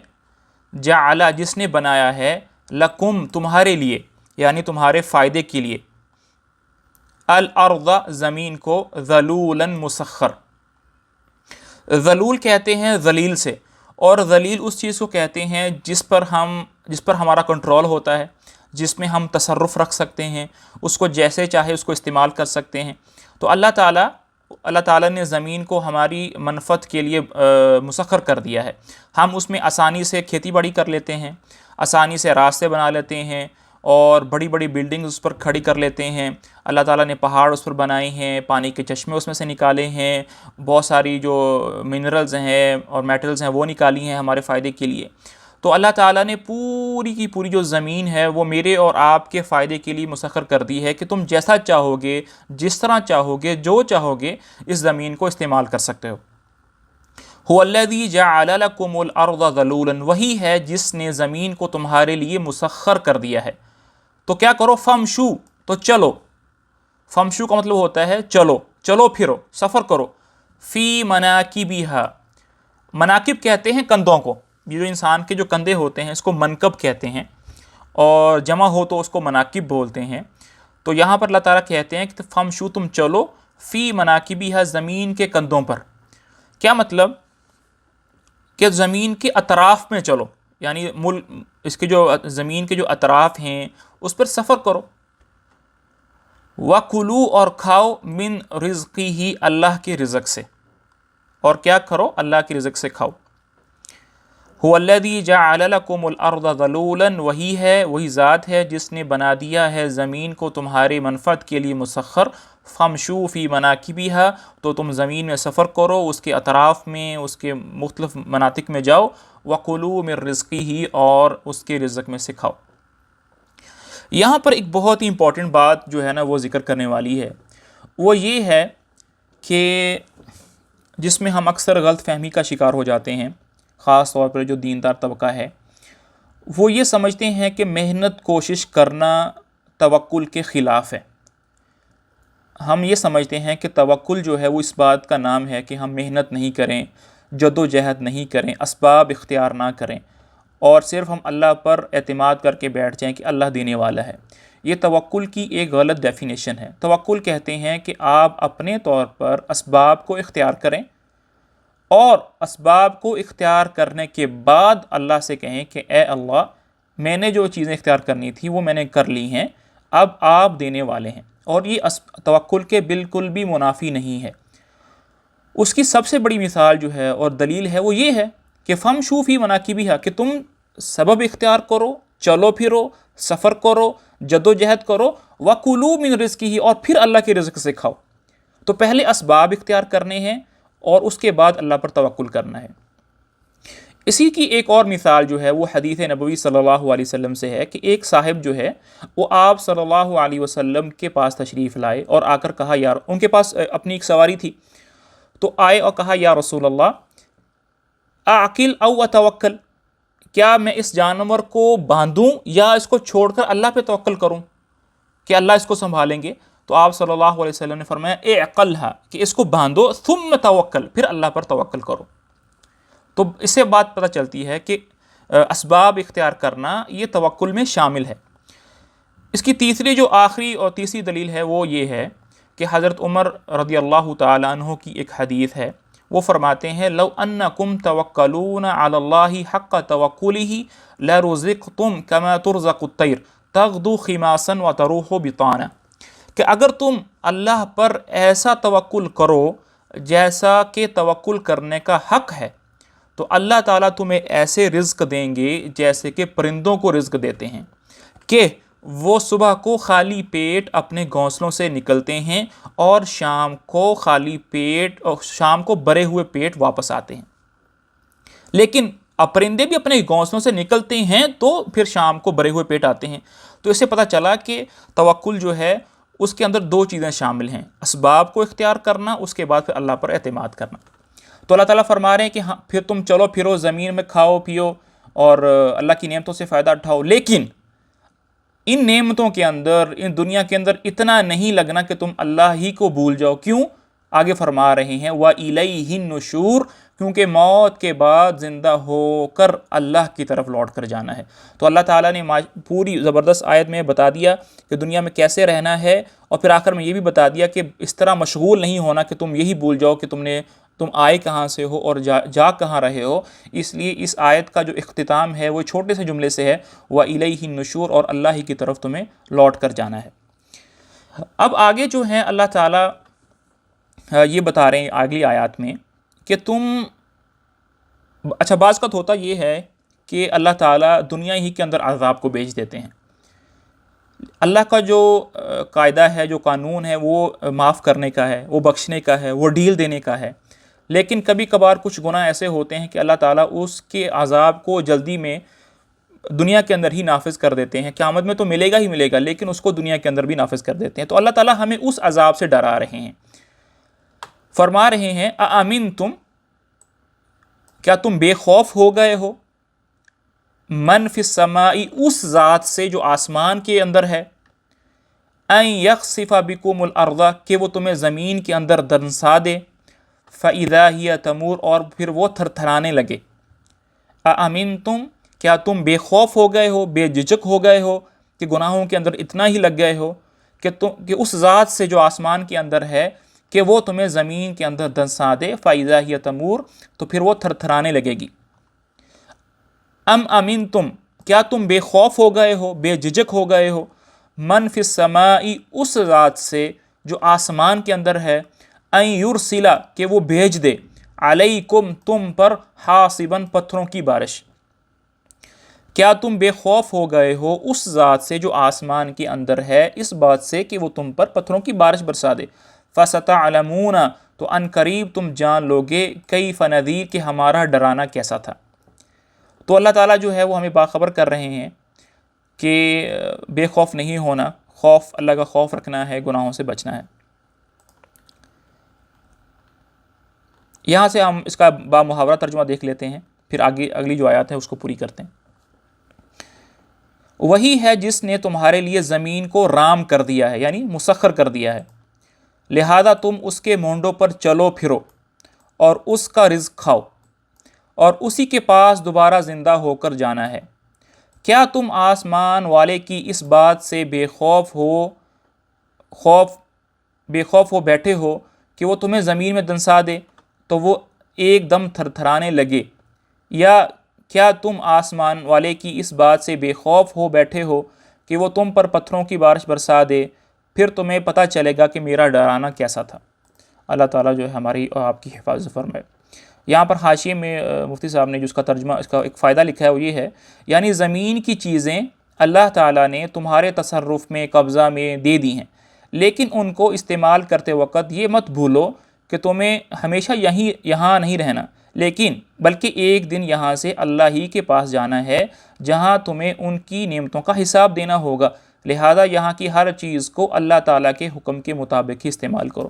[SPEAKER 1] جعل جس نے بنایا ہے، لکم تمہارے لیے یعنی تمہارے فائدے کے لیے، الارض زمین کو، ذلولا مسخر، ذلول کہتے ہیں ذلیل سے، اور ذلیل اس چیز کو کہتے ہیں جس پر ہمارا کنٹرول ہوتا ہے، جس میں ہم تصرف رکھ سکتے ہیں، اس کو جیسے چاہے اس کو استعمال کر سکتے ہیں۔ تو اللہ تعالیٰ نے زمین کو ہماری منفعت کے لیے مسخر کر دیا ہے، ہم اس میں آسانی سے کھیتی باڑی کر لیتے ہیں، آسانی سے راستے بنا لیتے ہیں، اور بڑی بڑی بلڈنگز اس پر کھڑی کر لیتے ہیں. اللہ تعالیٰ نے پہاڑ اس پر بنائے ہیں, پانی کے چشمے اس میں سے نکالے ہیں, بہت ساری جو منرلز ہیں اور میٹلز ہیں وہ نکالی ہیں ہمارے فائدے کے لیے. تو اللہ تعالیٰ نے پوری کی پوری جو زمین ہے وہ میرے اور آپ کے فائدے کے لیے مسخر کر دی ہے کہ تم جیسا چاہو گے, جس طرح چاہو گے, جو چاہو گے اس زمین کو استعمال کر سکتے ہو. هو الذی جعل لکم الارض ذلولا, وہی ہے جس نے زمین کو تمہارے لیے مسخر کر دیا ہے. تو کیا کرو, فمشو, تو چلو. فمشو کا مطلب ہوتا ہے چلو, چلو پھرو, سفر کرو. فی مناکبہا, مناکب کہتے ہیں کندھوں کو. یہ جو انسان کے جو کندھے ہوتے ہیں اس کو منکب کہتے ہیں, اور جمع ہو تو اس کو مناکب بولتے ہیں. تو یہاں پر اللہ تعالیٰ کہتے ہیں کہ فمشو, تم چلو, فی مناکبہا, زمین کے کندھوں پر. کیا مطلب کہ زمین کے اطراف میں چلو, یعنی اس کے جو زمین کے جو اطراف ہیں اس پر سفر کرو. وَكُلُوا, اور کھاؤ, من رزقہ, اللہ کے رزق سے. اور کیا کرو, اللہ کے رزق سے کھاؤ. هو الذی جعل لکم الارض ذلولا, وہی ذات ہے جس نے بنا دیا ہے زمین کو تمہارے منفعت کے لیے مسخر. فمشو فی مناکبہا, تو تم زمین میں سفر کرو, اس کے اطراف میں, اس کے مختلف مناطق میں جاؤ. وَقُلُوا مِن رِزْقِهِ, اور اس کے رزق میں سے کھاؤ. یہاں پر ایک بہت ہی امپورٹنٹ بات جو ہے نا وہ ذکر کرنے والی ہے, وہ یہ ہے کہ جس میں ہم اکثر غلط فہمی کا شکار ہو جاتے ہیں, خاص طور پر جو دیندار طبقہ ہے, وہ یہ سمجھتے ہیں کہ محنت کوشش کرنا توکل کے خلاف ہے. ہم یہ سمجھتے ہیں کہ توکل جو ہے وہ اس بات کا نام ہے کہ ہم محنت نہیں کریں, جد و جہد نہیں کریں, اسباب اختیار نہ کریں, اور صرف ہم اللہ پر اعتماد کر کے بیٹھ جائیں کہ اللہ دینے والا ہے. یہ توکل کی ایک غلط ڈیفینیشن ہے. توکل کہتے ہیں کہ آپ اپنے طور پر اسباب کو اختیار کریں, اور اسباب کو اختیار کرنے کے بعد اللہ سے کہیں کہ اے اللہ, میں نے جو چیزیں اختیار کرنی تھی وہ میں نے کر لی ہیں, اب آپ دینے والے ہیں. اور یہ توکل کے بالکل بھی منافی نہیں ہے. اس کی سب سے بڑی مثال جو ہے اور دلیل ہے وہ یہ ہے کہ فمشو فی مناکبہا, کہ تم سبب اختیار کرو, چلو پھرو, سفر کرو, جد و جہد کرو. وَكُلُوا مِن رِزْقِهِ, اور پھر اللہ کے رزق سے کھاؤ. تو پہلے اسباب اختیار کرنے ہیں اور اس کے بعد اللہ پر توکل کرنا ہے. اسی کی ایک اور مثال جو ہے وہ حدیث نبوی صلی اللہ علیہ وسلم سے ہے کہ ایک صاحب جو ہے وہ آپ صلی اللہ علیہ وسلم کے پاس تشریف لائے اور آ کر کہا, یار, ان کے پاس اپنی ایک سواری تھی, تو آئے اور کہا, یا رسول اللہ, اعقل او اتوکل, کیا میں اس جانور کو باندھوں یا اس کو چھوڑ کر اللہ پہ توکل کروں کہ اللہ اس کو سنبھالیں گے؟ تو آپ صلی اللہ علیہ وسلم نے فرمایا, اعقلھا, کہ اس کو باندھو, ثم توکل, پھر اللہ پر توکل کرو. تو اس سے بات پتہ چلتی ہے کہ اسباب اختیار کرنا یہ توکل میں شامل ہے. اس کی تیسری جو آخری اور تیسری دلیل ہے وہ یہ ہے کہ حضرت عمر رضی اللہ تعالیٰ عنہ کی ایک حدیث ہے, وہ فرماتے ہیں, لو انکم توکلون علی اللہ حق توکلہ لرزقتم کما ترزق الطیر تغدو خماسا وتروح بطانا, کہ اگر تم اللہ پر ایسا توکل کرو جیسا کہ توکل کرنے کا حق ہے, تو اللہ تعالیٰ تمہیں ایسے رزق دیں گے جیسے کہ پرندوں کو رزق دیتے ہیں, کہ وہ صبح کو خالی پیٹ اپنے گھونسلوں سے نکلتے ہیں اور شام کو خالی پیٹ, اور شام کو بھرے ہوئے پیٹ واپس آتے ہیں. لیکن پرندے بھی اپنے گھونسلوں سے نکلتے ہیں تو پھر شام کو بھرے ہوئے پیٹ آتے ہیں. تو اس سے پتہ چلا کہ توکل جو ہے اس کے اندر دو چیزیں شامل ہیں, اسباب کو اختیار کرنا, اس کے بعد پھر اللہ پر اعتماد کرنا. تو اللہ تعالیٰ فرما رہے ہیں کہ ہاں, پھر تم چلو پھرو, زمین میں کھاؤ پیو اور اللہ کی نعمتوں سے فائدہ اٹھاؤ, لیکن ان نعمتوں کے اندر, ان دنیا کے اندر اتنا نہیں لگنا کہ تم اللہ ہی کو بھول جاؤ. کیوں؟ آگے فرما رہے ہیں, وَإِلَيْهِ النُّشُورُ, کیونکہ موت کے بعد زندہ ہو کر اللہ کی طرف لوٹ کر جانا ہے. تو اللہ تعالیٰ نے پوری زبردست آیت میں بتا دیا کہ دنیا میں کیسے رہنا ہے, اور پھر آخر میں یہ بھی بتا دیا کہ اس طرح مشغول نہیں ہونا کہ تم یہی بھول جاؤ کہ تم آئے کہاں سے ہو اور جا کہاں رہے ہو. اس لیے اس آیت کا جو اختتام ہے وہ چھوٹے سے جملے سے ہے, وَإِلَيْهِ النُّشُورُ, اور اللہ ہی کی طرف تمہیں لوٹ کر جانا ہے. اب آگے جو ہیں اللہ تعالیٰ یہ بتا رہے ہیں اگلی آیات میں کہ بعض کا ہوتا یہ ہے کہ اللہ تعالیٰ دنیا ہی کے اندر عذاب کو بھیج دیتے ہیں, اللہ کا جو قاعدہ ہے، جو قانون ہے، وہ معاف کرنے کا ہے، وہ بخشنے کا ہے، وہ ڈیل دینے کا ہے، لیکن کبھی کبھار کچھ گناہ ایسے ہوتے ہیں کہ اللہ تعالیٰ اس کے عذاب کو جلدی میں دنیا کے اندر ہی نافذ کر دیتے ہیں. قیامت میں تو ملے گا ہی ملے گا، لیکن اس کو دنیا کے اندر بھی نافذ کر دیتے ہیں. تو اللہ تعالیٰ ہمیں اس عذاب سے ڈرا رہے ہیں. فرما رہے ہیں اَأَمِنْتُمْ، کیا تم بے خوف ہو گئے ہو، من فی السماء، اس ذات سے جو آسمان کے اندر ہے، ان یخسف بکم الارض، کہ وہ تمہیں زمین کے اندر دنسا دے، فاذا ہی تمور، اور پھر وہ تھرتھرانے لگے. اَأَمِنْتُمْ، کیا تم بے خوف ہو گئے ہو، بے جھجک ہو گئے ہو کہ گناہوں کے اندر اتنا ہی لگ گئے ہو کہ اس ذات سے جو آسمان کے اندر ہے کہ وہ تمہیں زمین کے اندر دنسا دے، فاذا ہی تمور، تو پھر وہ تھرتھرانے لگے گی. ام امنتم، کیا تم بے خوف ہو گئے ہو، بے جھجک ہو گئے ہو، من فی السماء، اس ذات سے جو آسمان کے اندر ہے، ان یرسلا، کہ وہ بھیج دے، علیکم، تم پر، حاصباً، پتھروں کی بارش. کیا تم بے خوف ہو گئے ہو اس ذات سے جو آسمان کے اندر ہے، اس بات سے کہ وہ تم پر پتھروں کی بارش برسا دے. فَسَتَعْلَمُونَ، تو ان قریب تم جان لوگے، کیف نذیر، کہ ہمارا ڈرانا کیسا تھا. تو اللہ تعالیٰ جو ہے وہ ہمیں باخبر کر رہے ہیں کہ بے خوف نہیں ہونا، خوف، اللہ کا خوف رکھنا ہے، گناہوں سے بچنا ہے. یہاں سے ہم اس کا بامحاورہ ترجمہ دیکھ لیتے ہیں، پھر آگے اگلی جو آیات ہے اس کو پوری کرتے ہیں. وہی ہے جس نے تمہارے لیے زمین کو رام کر دیا ہے، یعنی مسخر کر دیا ہے، لہذا تم اس کے مونڈوں پر چلو پھرو اور اس کا رزق کھاؤ، اور اسی کے پاس دوبارہ زندہ ہو کر جانا ہے. کیا تم آسمان والے کی اس بات سے بے خوف ہو بیٹھے ہو کہ وہ تمہیں زمین میں دنسا دے تو وہ ایک دم تھرتھرانے لگے، یا کیا تم آسمان والے کی اس بات سے بے خوف ہو بیٹھے ہو کہ وہ تم پر پتھروں کی بارش برسا دے، پھر تمہیں پتہ چلے گا کہ میرا ڈرانا کیسا تھا. اللہ تعالیٰ جو ہے ہماری اور آپ کی حفاظت فرمائے. یہاں پر حاشیے میں مفتی صاحب نے جو اس کا ترجمہ، اس کا ایک فائدہ لکھا ہے، وہ یہ ہے، یعنی زمین کی چیزیں اللہ تعالیٰ نے تمہارے تصرف میں، قبضہ میں دے دی ہیں، لیکن ان کو استعمال کرتے وقت یہ مت بھولو کہ تمہیں ہمیشہ یہاں نہیں رہنا، لیکن بلکہ ایک دن یہاں سے اللہ ہی کے پاس جانا ہے، جہاں تمہیں ان کی نعمتوں کا حساب دینا ہوگا. لہذا یہاں کی ہر چیز کو اللہ تعالیٰ کے حکم کے مطابق ہی استعمال کرو.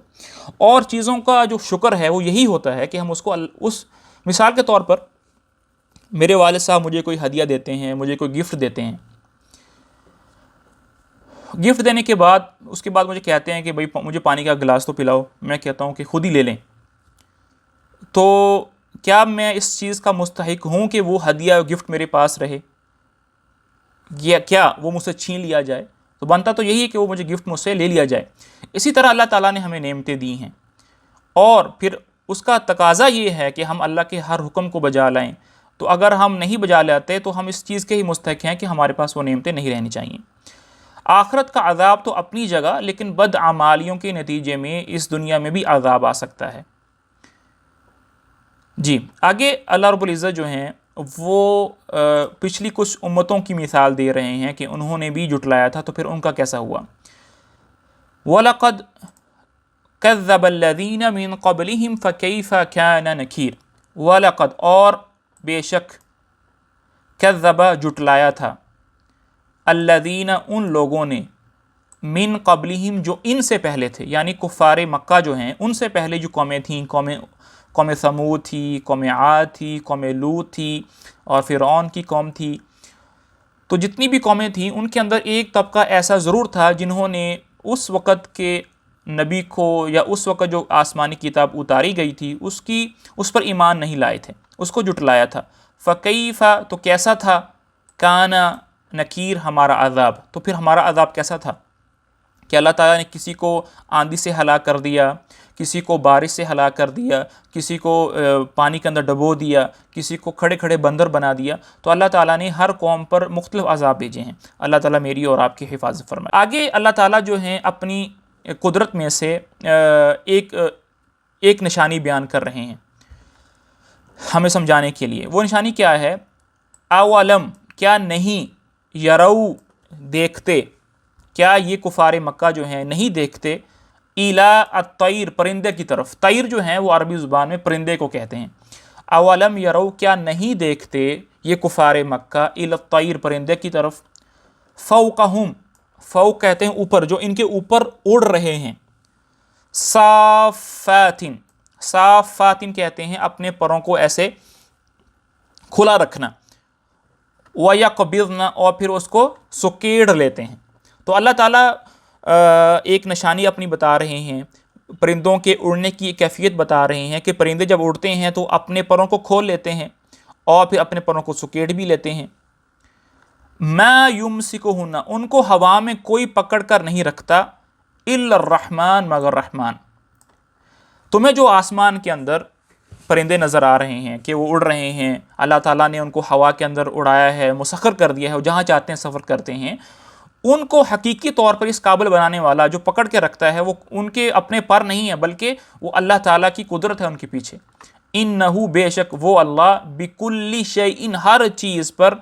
[SPEAKER 1] اور چیزوں کا جو شکر ہے وہ یہی ہوتا ہے کہ ہم اس کو، اس مثال کے طور پر میرے والد صاحب مجھے کوئی ہدیہ دیتے ہیں، مجھے کوئی گفٹ دیتے ہیں، گفٹ دینے کے بعد اس کے بعد مجھے کہتے ہیں کہ بھائی مجھے پانی کا گلاس تو پلاؤ. میں کہتا ہوں کہ خود ہی لے لیں. تو کیا میں اس چیز کا مستحق ہوں کہ وہ ہدیہ گفٹ میرے پاس رہے، یا کیا وہ مجھ سے چھین لیا جائے؟ تو بنتا تو یہی ہے کہ وہ مجھے گفٹ مجھ سے لے لیا جائے. اسی طرح اللہ تعالیٰ نے ہمیں نعمتیں دی ہیں، اور پھر اس کا تقاضا یہ ہے کہ ہم اللہ کے ہر حکم کو بجا لائیں. تو اگر ہم نہیں بجا لاتے تو ہم اس چیز کے ہی مستحق ہیں کہ ہمارے پاس وہ نعمتیں نہیں رہنی چاہیے. آخرت کا عذاب تو اپنی جگہ، لیکن بد اعمالیوں کے نتیجے میں اس دنیا میں بھی عذاب آ سکتا ہے. جی آگے اللہ رب العزت جو ہیں وہ پچھلی کچھ امتوں کی مثال دے رہے ہیں کہ انہوں نے بھی جھٹلایا تھا، تو پھر ان کا کیسا ہوا. وَلَقَدْ كَذَّبَ الَّذِينَ مِن قَبْلِهِمْ فَكَيْفَ كَانَ نَكِيرٌ. وَلَقَدْ، اور بے شک، كَذَّبَ، جھٹلایا تھا، الَّذِينَ، ان لوگوں نے، من قبلہم، جو ان سے پہلے تھے، یعنی کفار مکہ جو ہیں، ان سے پہلے جو قومیں تھیں، قوم ثمود تھی، قوم عاد تھی، قوم لوط تھی، اور فرعون کی قوم تھی. تو جتنی بھی قومیں تھیں ان کے اندر ایک طبقہ ایسا ضرور تھا جنہوں نے اس وقت کے نبی کو، یا اس وقت جو آسمانی کتاب اتاری گئی تھی اس پر ایمان نہیں لائے تھے، اس کو جھٹلایا تھا. فکیف، تو کیسا تھا، کان، نکیر، ہمارا عذاب، تو پھر ہمارا عذاب کیسا تھا کہ اللہ تعالیٰ نے کسی کو آندھی سے ہلاک کر دیا، کسی کو بارش سے ہلاک کر دیا، کسی کو پانی کے اندر ڈبو دیا، کسی کو کھڑے کھڑے بندر بنا دیا. تو اللہ تعالیٰ نے ہر قوم پر مختلف عذاب بھیجے ہیں. اللہ تعالیٰ میری اور آپ کی حفاظت فرمائے. آگے اللہ تعالیٰ جو ہیں اپنی قدرت میں سے ایک نشانی بیان کر رہے ہیں ہمیں سمجھانے کے لیے. وہ نشانی کیا ہے؟ اولم، کیا نہیں، یرو، دیکھتے، کیا یہ کفار مکہ جو ہیں نہیں دیکھتے الا الطیر پرندے کی طرف. طیر جو ہیں وہ عربی زبان میں پرندے کو کہتے ہیں. اولم یرو کیا نہیں دیکھتے یہ کفار مکہ الی الطیر پرندے کی طرف. فوقہم فوق کہتے ہیں اوپر, جو ان کے اوپر اڑ رہے ہیں. صافاتن صافاتن کہتے ہیں اپنے پروں کو ایسے کھلا رکھنا. وَيَقْبِضْنَ اور پھر اس کو سکیڑ لیتے ہیں. تو اللہ تعالیٰ ایک نشانی اپنی بتا رہے ہیں, پرندوں کے اڑنے کی کیفیت بتا رہے ہیں کہ پرندے جب اڑتے ہیں تو اپنے پروں کو کھول لیتے ہیں اور پھر اپنے پروں کو سکیڑ بھی لیتے ہیں. مَا يُمْسِكُهُنَّ ان کو ہوا میں کوئی پکڑ کر نہیں رکھتا, إِلَّا الرحمن مگر رحمان. تمہیں جو آسمان کے اندر پرندے نظر آ رہے ہیں کہ وہ اڑ رہے ہیں, اللہ تعالیٰ نے ان کو ہوا کے اندر اڑایا ہے, مسخر کر دیا ہے, وہ جہاں چاہتے ہیں سفر کرتے ہیں. ان کو حقیقی طور پر اس قابل بنانے والا جو پکڑ کے رکھتا ہے وہ ان کے اپنے پر نہیں ہے, بلکہ وہ اللہ تعالیٰ کی قدرت ہے ان کے پیچھے. انہو بے شک وہ اللہ بکل شیء ہر چیز پر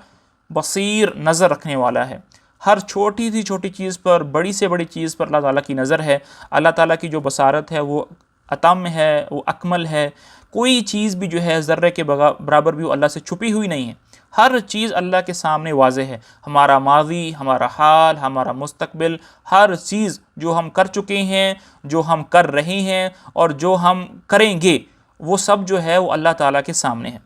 [SPEAKER 1] بصیر نظر رکھنے والا ہے. ہر چھوٹی سی چھوٹی چیز پر, بڑی سے بڑی چیز پر اللہ تعالیٰ کی نظر ہے. اللہ تعالیٰ کی جو بصارت ہے وہ اتم ہے, وہ اکمل ہے. کوئی چیز بھی جو ہے ذرے کے برابر بھی وہ اللہ سے چھپی ہوئی نہیں ہے. ہر چیز اللہ کے سامنے واضح ہے. ہمارا ماضی, ہمارا حال, ہمارا مستقبل, ہر چیز جو ہم کر چکے ہیں, جو ہم کر رہے ہیں اور جو ہم کریں گے, وہ سب جو ہے وہ اللہ تعالیٰ کے سامنے ہے.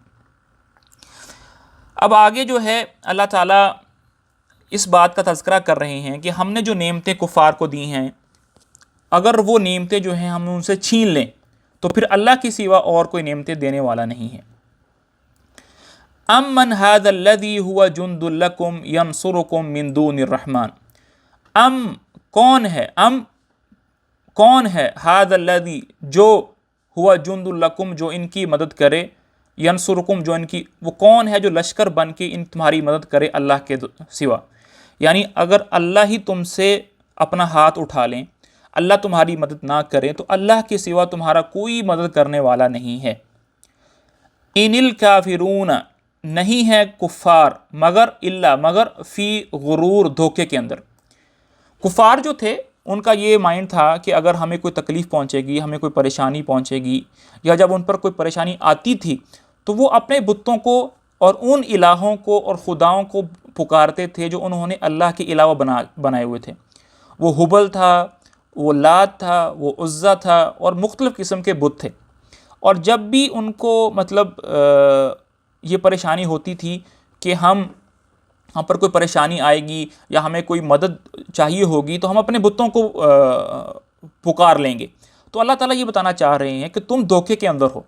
[SPEAKER 1] اب آگے جو ہے اللہ تعالیٰ اس بات کا تذکرہ کر رہے ہیں کہ ہم نے جو نعمتیں کفار کو دی ہیں, اگر وہ نعمتیں جو ہیں ہم ان سے چھین لیں تو پھر اللہ کے سوا اور کوئی نعمتیں دینے والا نہیں ہے. امن ھذا الذی ھو جند لکم ینصرکم من دون الرحمن. کون ہے ھذا الذی جو ھو جند لکم جو ان کی مدد کرے, ینصرکم جو ان کی, وہ کون ہے جو لشکر بن کے ان تمہاری مدد کرے اللہ کے سوا. یعنی اگر اللہ ہی تم سے اپنا ہاتھ اٹھا لیں, اللہ تمہاری مدد نہ کرے تو اللہ کے سوا تمہارا کوئی مدد کرنے والا نہیں ہے. ان الکافرون نہیں ہے کفار مگر فی غرور دھوکے کے اندر. کفار جو تھے ان کا یہ مائنڈ تھا کہ اگر ہمیں کوئی تکلیف پہنچے گی, ہمیں کوئی پریشانی پہنچے گی, یا جب ان پر کوئی پریشانی آتی تھی تو وہ اپنے بتوں کو اور ان الہوں کو اور خداؤں کو پکارتے تھے جو انہوں نے اللہ کے علاوہ بنائے ہوئے تھے. وہ حبل تھا, وہ لات تھا, وہ عزا تھا, اور مختلف قسم کے بت تھے. اور جب بھی ان کو یہ پریشانی ہوتی تھی کہ ہم پر کوئی پریشانی آئے گی یا ہمیں کوئی مدد چاہیے ہوگی تو ہم اپنے بتوں کو پکار لیں گے. تو اللہ تعالیٰ یہ بتانا چاہ رہے ہیں کہ تم دھوکے کے اندر ہو,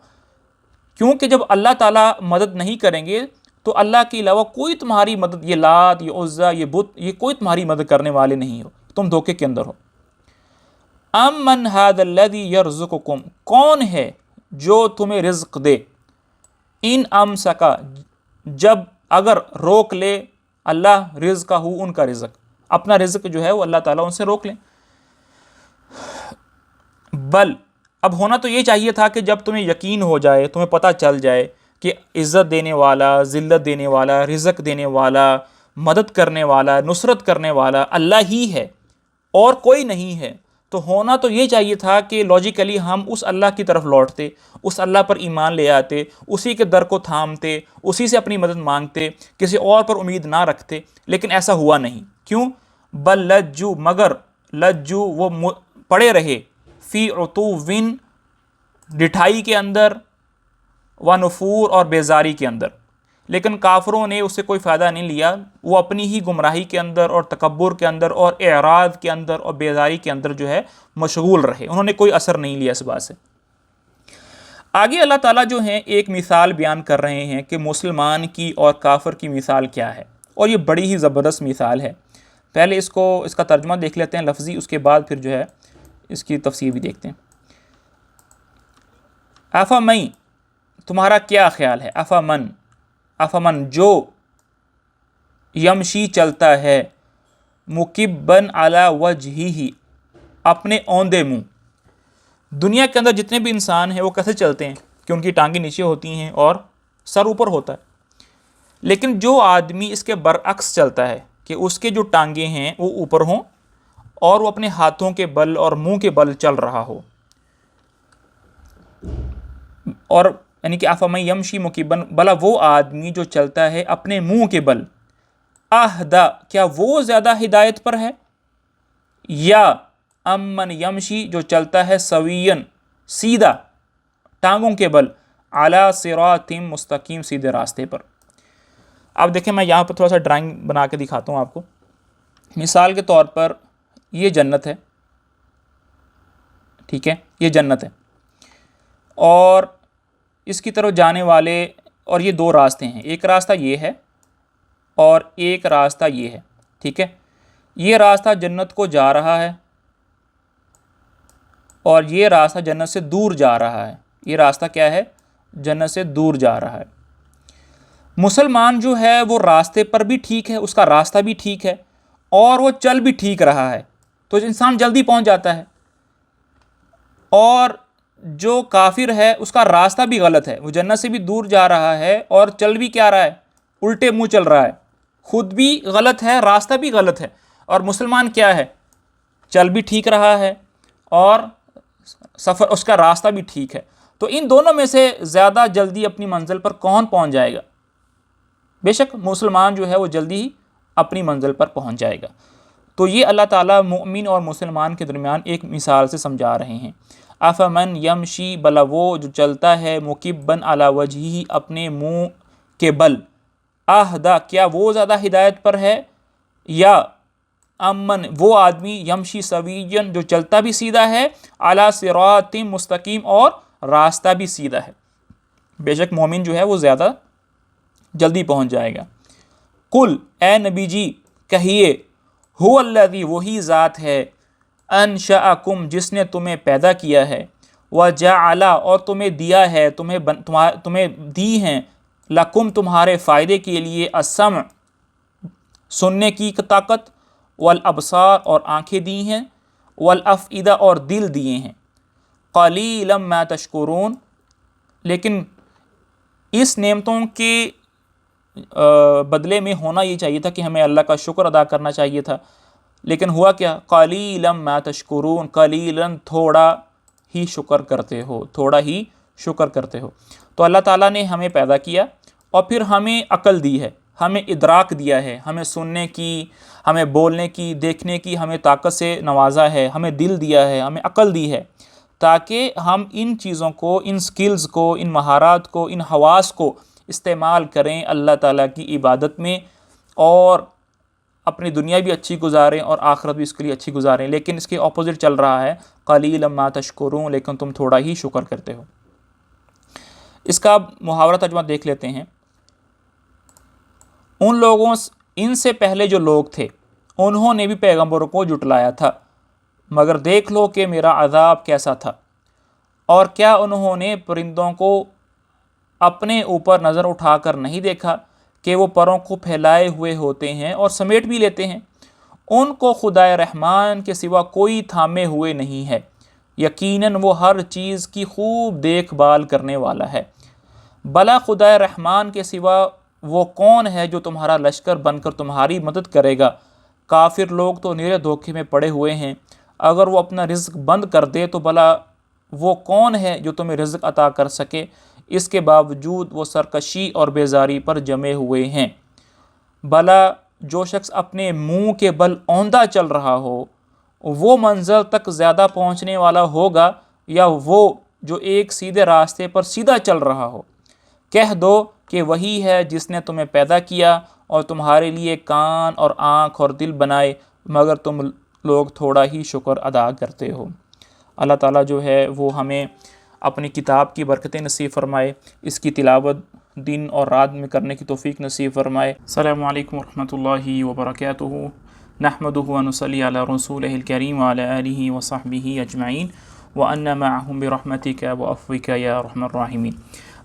[SPEAKER 1] کیونکہ جب اللہ تعالیٰ مدد نہیں کریں گے تو اللہ کے علاوہ کوئی تمہاری مدد, یہ لات, یہ عزا, یہ بت, یہ کوئی تمہاری مدد کرنے والے نہیں ہو, تم دھوکے کے اندر ہو. امن ھذا الذی یرزقکم کون ہے جو تمہیں رزق دے. ان امسکا جب اگر روک لے اللہ رزقہ ان کا رزق, اپنا رزق جو ہے وہ اللہ تعالیٰ ان سے روک لیں. بل اب ہونا تو یہ چاہیے تھا کہ جب تمہیں یقین ہو جائے, تمہیں پتہ چل جائے کہ عزت دینے والا, ذلت دینے والا, رزق دینے والا, مدد کرنے والا, نصرت کرنے والا اللہ ہی ہے اور کوئی نہیں ہے, تو ہونا تو یہ چاہیے تھا کہ لاجیکلی ہم اس اللہ کی طرف لوٹتے, اس اللہ پر ایمان لے آتے, اسی کے در کو تھامتے, اسی سے اپنی مدد مانگتے, کسی اور پر امید نہ رکھتے. لیکن ایسا ہوا نہیں. کیوں؟ بل لجو مگر لجو وہ پڑے رہے فی عتوٍ ڈٹھائی کے اندر, و نفور اور بیزاری کے اندر. لیکن کافروں نے اس سے کوئی فائدہ نہیں لیا, وہ اپنی ہی گمراہی کے اندر اور تکبر کے اندر اور اعراض کے اندر اور بیزاری کے اندر جو ہے مشغول رہے, انہوں نے کوئی اثر نہیں لیا اس بات سے. آگے اللہ تعالیٰ جو ہیں ایک مثال بیان کر رہے ہیں کہ مسلمان کی اور کافر کی مثال کیا ہے, اور یہ بڑی ہی زبردست مثال ہے. پہلے اس کا ترجمہ دیکھ لیتے ہیں لفظی, اس کے بعد پھر جو ہے اس کی تفسیر بھی دیکھتے ہیں. افمن تمہارا کیا خیال ہے, افمن جو یمشی چلتا ہے, مکبن علی وجہہ اپنے اوندے منہ. دنیا کے اندر جتنے بھی انسان ہیں وہ کیسے چلتے ہیں کہ ان کی ٹانگیں نیچے ہوتی ہیں اور سر اوپر ہوتا ہے. لیکن جو آدمی اس کے برعکس چلتا ہے کہ اس کے جو ٹانگیں ہیں وہ اوپر ہوں اور وہ اپنے ہاتھوں کے بل اور منہ کے بل چل رہا ہو. اور یعنی کہ افمن یمشی مکبن، بلا وہ آدمی جو چلتا ہے اپنے منہ کے بل، اہدا کیا وہ زیادہ ہدایت پر ہے، یا امن یمشی جو چلتا ہے سوین سیدھا ٹانگوں کے بل، علی صراط مستقیم سیدھے راستے پر. اب دیکھیں میں یہاں پر تھوڑا سا ڈرائنگ بنا کے دکھاتا ہوں آپ کو. مثال کے طور پر یہ جنت ہے، ٹھیک ہے، یہ جنت ہے اور اس کی طرف جانے والے، اور یہ دو راستے ہیں، ایک راستہ یہ ہے اور ایک راستہ یہ ہے، ٹھیک ہے. یہ راستہ جنت کو جا رہا ہے اور یہ راستہ جنت سے دور جا رہا ہے. یہ راستہ کیا ہے؟ جنت سے دور جا رہا ہے. مسلمان جو ہے وہ راستے پر بھی ٹھیک ہے، اس کا راستہ بھی ٹھیک ہے اور وہ چل بھی ٹھیک رہا ہے، تو انسان جلدی پہنچ جاتا ہے. اور جو کافر ہے اس کا راستہ بھی غلط ہے، وہ جنت سے بھی دور جا رہا ہے اور چل بھی کیا رہا ہے؟ الٹے منہ چل رہا ہے. خود بھی غلط ہے، راستہ بھی غلط ہے. اور مسلمان کیا ہے؟ چل بھی ٹھیک رہا ہے اور سفر اس کا راستہ بھی ٹھیک ہے. تو ان دونوں میں سے زیادہ جلدی اپنی منزل پر کون پہنچ جائے گا؟ بے شک مسلمان جو ہے وہ جلدی ہی اپنی منزل پر پہنچ جائے گا. تو یہ اللہ تعالیٰ مومن اور مسلمان کے درمیان ایک مثال سے سمجھا رہے ہیں. افمن یمشی، بلا وہ جو چلتا ہے مکبن علی وجہہ اپنے منہ کے بل، اہدا کیا وہ زیادہ ہدایت پر ہے، یا امن وہ آدمی یمشی سویجن جو چلتا بھی سیدھا ہے، علی صراط مستقیم اور راستہ بھی سیدھا ہے. بے شک مومن جو ہے وہ زیادہ جلدی پہنچ جائے گا. قل اے نبی جی کہیے، هو الذی وہی ذات ہے، انشأکم جس نے تمہیں پیدا کیا ہے، وجعل اور تمہیں دیا ہے، تمہیں دی ہیں، لکم تمہارے فائدے کے لیے، السمع سننے کی طاقت، والابصار اور آنکھیں دی ہیں، والافئدہ اور دل دیے ہیں. قلیلا ما تشکرون، لیکن اس نعمتوں کے بدلے میں ہونا یہ چاہیے تھا کہ ہمیں اللہ کا شکر ادا کرنا چاہیے تھا، لیکن ہوا کیا؟ قلیلا ما تشکرون، قلیلا تھوڑا ہی شکر کرتے ہو، تھوڑا ہی شکر کرتے ہو. تو اللہ تعالیٰ نے ہمیں پیدا کیا اور پھر ہمیں عقل دی ہے، ہمیں ادراک دیا ہے، ہمیں سننے کی، ہمیں بولنے کی، دیکھنے کی ہمیں طاقت سے نوازا ہے، ہمیں دل دیا ہے، ہمیں عقل دی ہے، تاکہ ہم ان چیزوں کو، ان سکلز کو، ان مہارات کو، ان حواس کو استعمال کریں اللہ تعالیٰ کی عبادت میں، اور اپنی دنیا بھی اچھی گزاریں اور آخرت بھی اس کے لیے اچھی گزاریں. لیکن اس کے اپوزٹ چل رہا ہے، قلیلا ما تشکرون، لیکن تم تھوڑا ہی شکر کرتے ہو. اس کا محاورہ ترجمہ دیکھ لیتے ہیں. ان لوگوں، ان سے پہلے جو لوگ تھے انہوں نے بھی پیغمبروں کو جھٹلایا تھا، مگر دیکھ لو کہ میرا عذاب کیسا تھا. اور کیا انہوں نے پرندوں کو اپنے اوپر نظر اٹھا کر نہیں دیکھا کہ وہ پروں کو پھیلائے ہوئے ہوتے ہیں اور سمیٹ بھی لیتے ہیں؟ ان کو خدائے رحمان کے سوا کوئی تھامے ہوئے نہیں ہے، یقیناً وہ ہر چیز کی خوب دیکھ بھال کرنے والا ہے. بلا خدائے رحمان کے سوا وہ کون ہے جو تمہارا لشکر بن کر تمہاری مدد کرے گا؟ کافر لوگ تو نیرے دھوکے میں پڑے ہوئے ہیں. اگر وہ اپنا رزق بند کر دے تو بلا وہ کون ہے جو تمہیں رزق عطا کر سکے؟ اس کے باوجود وہ سرکشی اور بیزاری پر جمے ہوئے ہیں. بلا جو شخص اپنے منہ کے بل اوندا چل رہا ہو وہ منزل تک زیادہ پہنچنے والا ہوگا، یا وہ جو ایک سیدھے راستے پر سیدھا چل رہا ہو؟ کہہ دو کہ وہی ہے جس نے تمہیں پیدا کیا اور تمہارے لیے کان اور آنکھ اور دل بنائے، مگر تم لوگ تھوڑا ہی شکر ادا کرتے ہو. اللہ تعالیٰ جو ہے وہ ہمیں اپنی کتاب کی برکتیں نصیب فرمائے، اس کی تلاوت دن اور رات میں کرنے کی توفیق نصیب فرمائے. السلام علیکم ورحمۃ اللہ وبرکاتہ. نحمدہ ونصلی علی رسولہ الکریم وعلی آلہ وصحبہ اجمعین، وأن معهم برحمتك وعفوك یا ارحم الراحمین.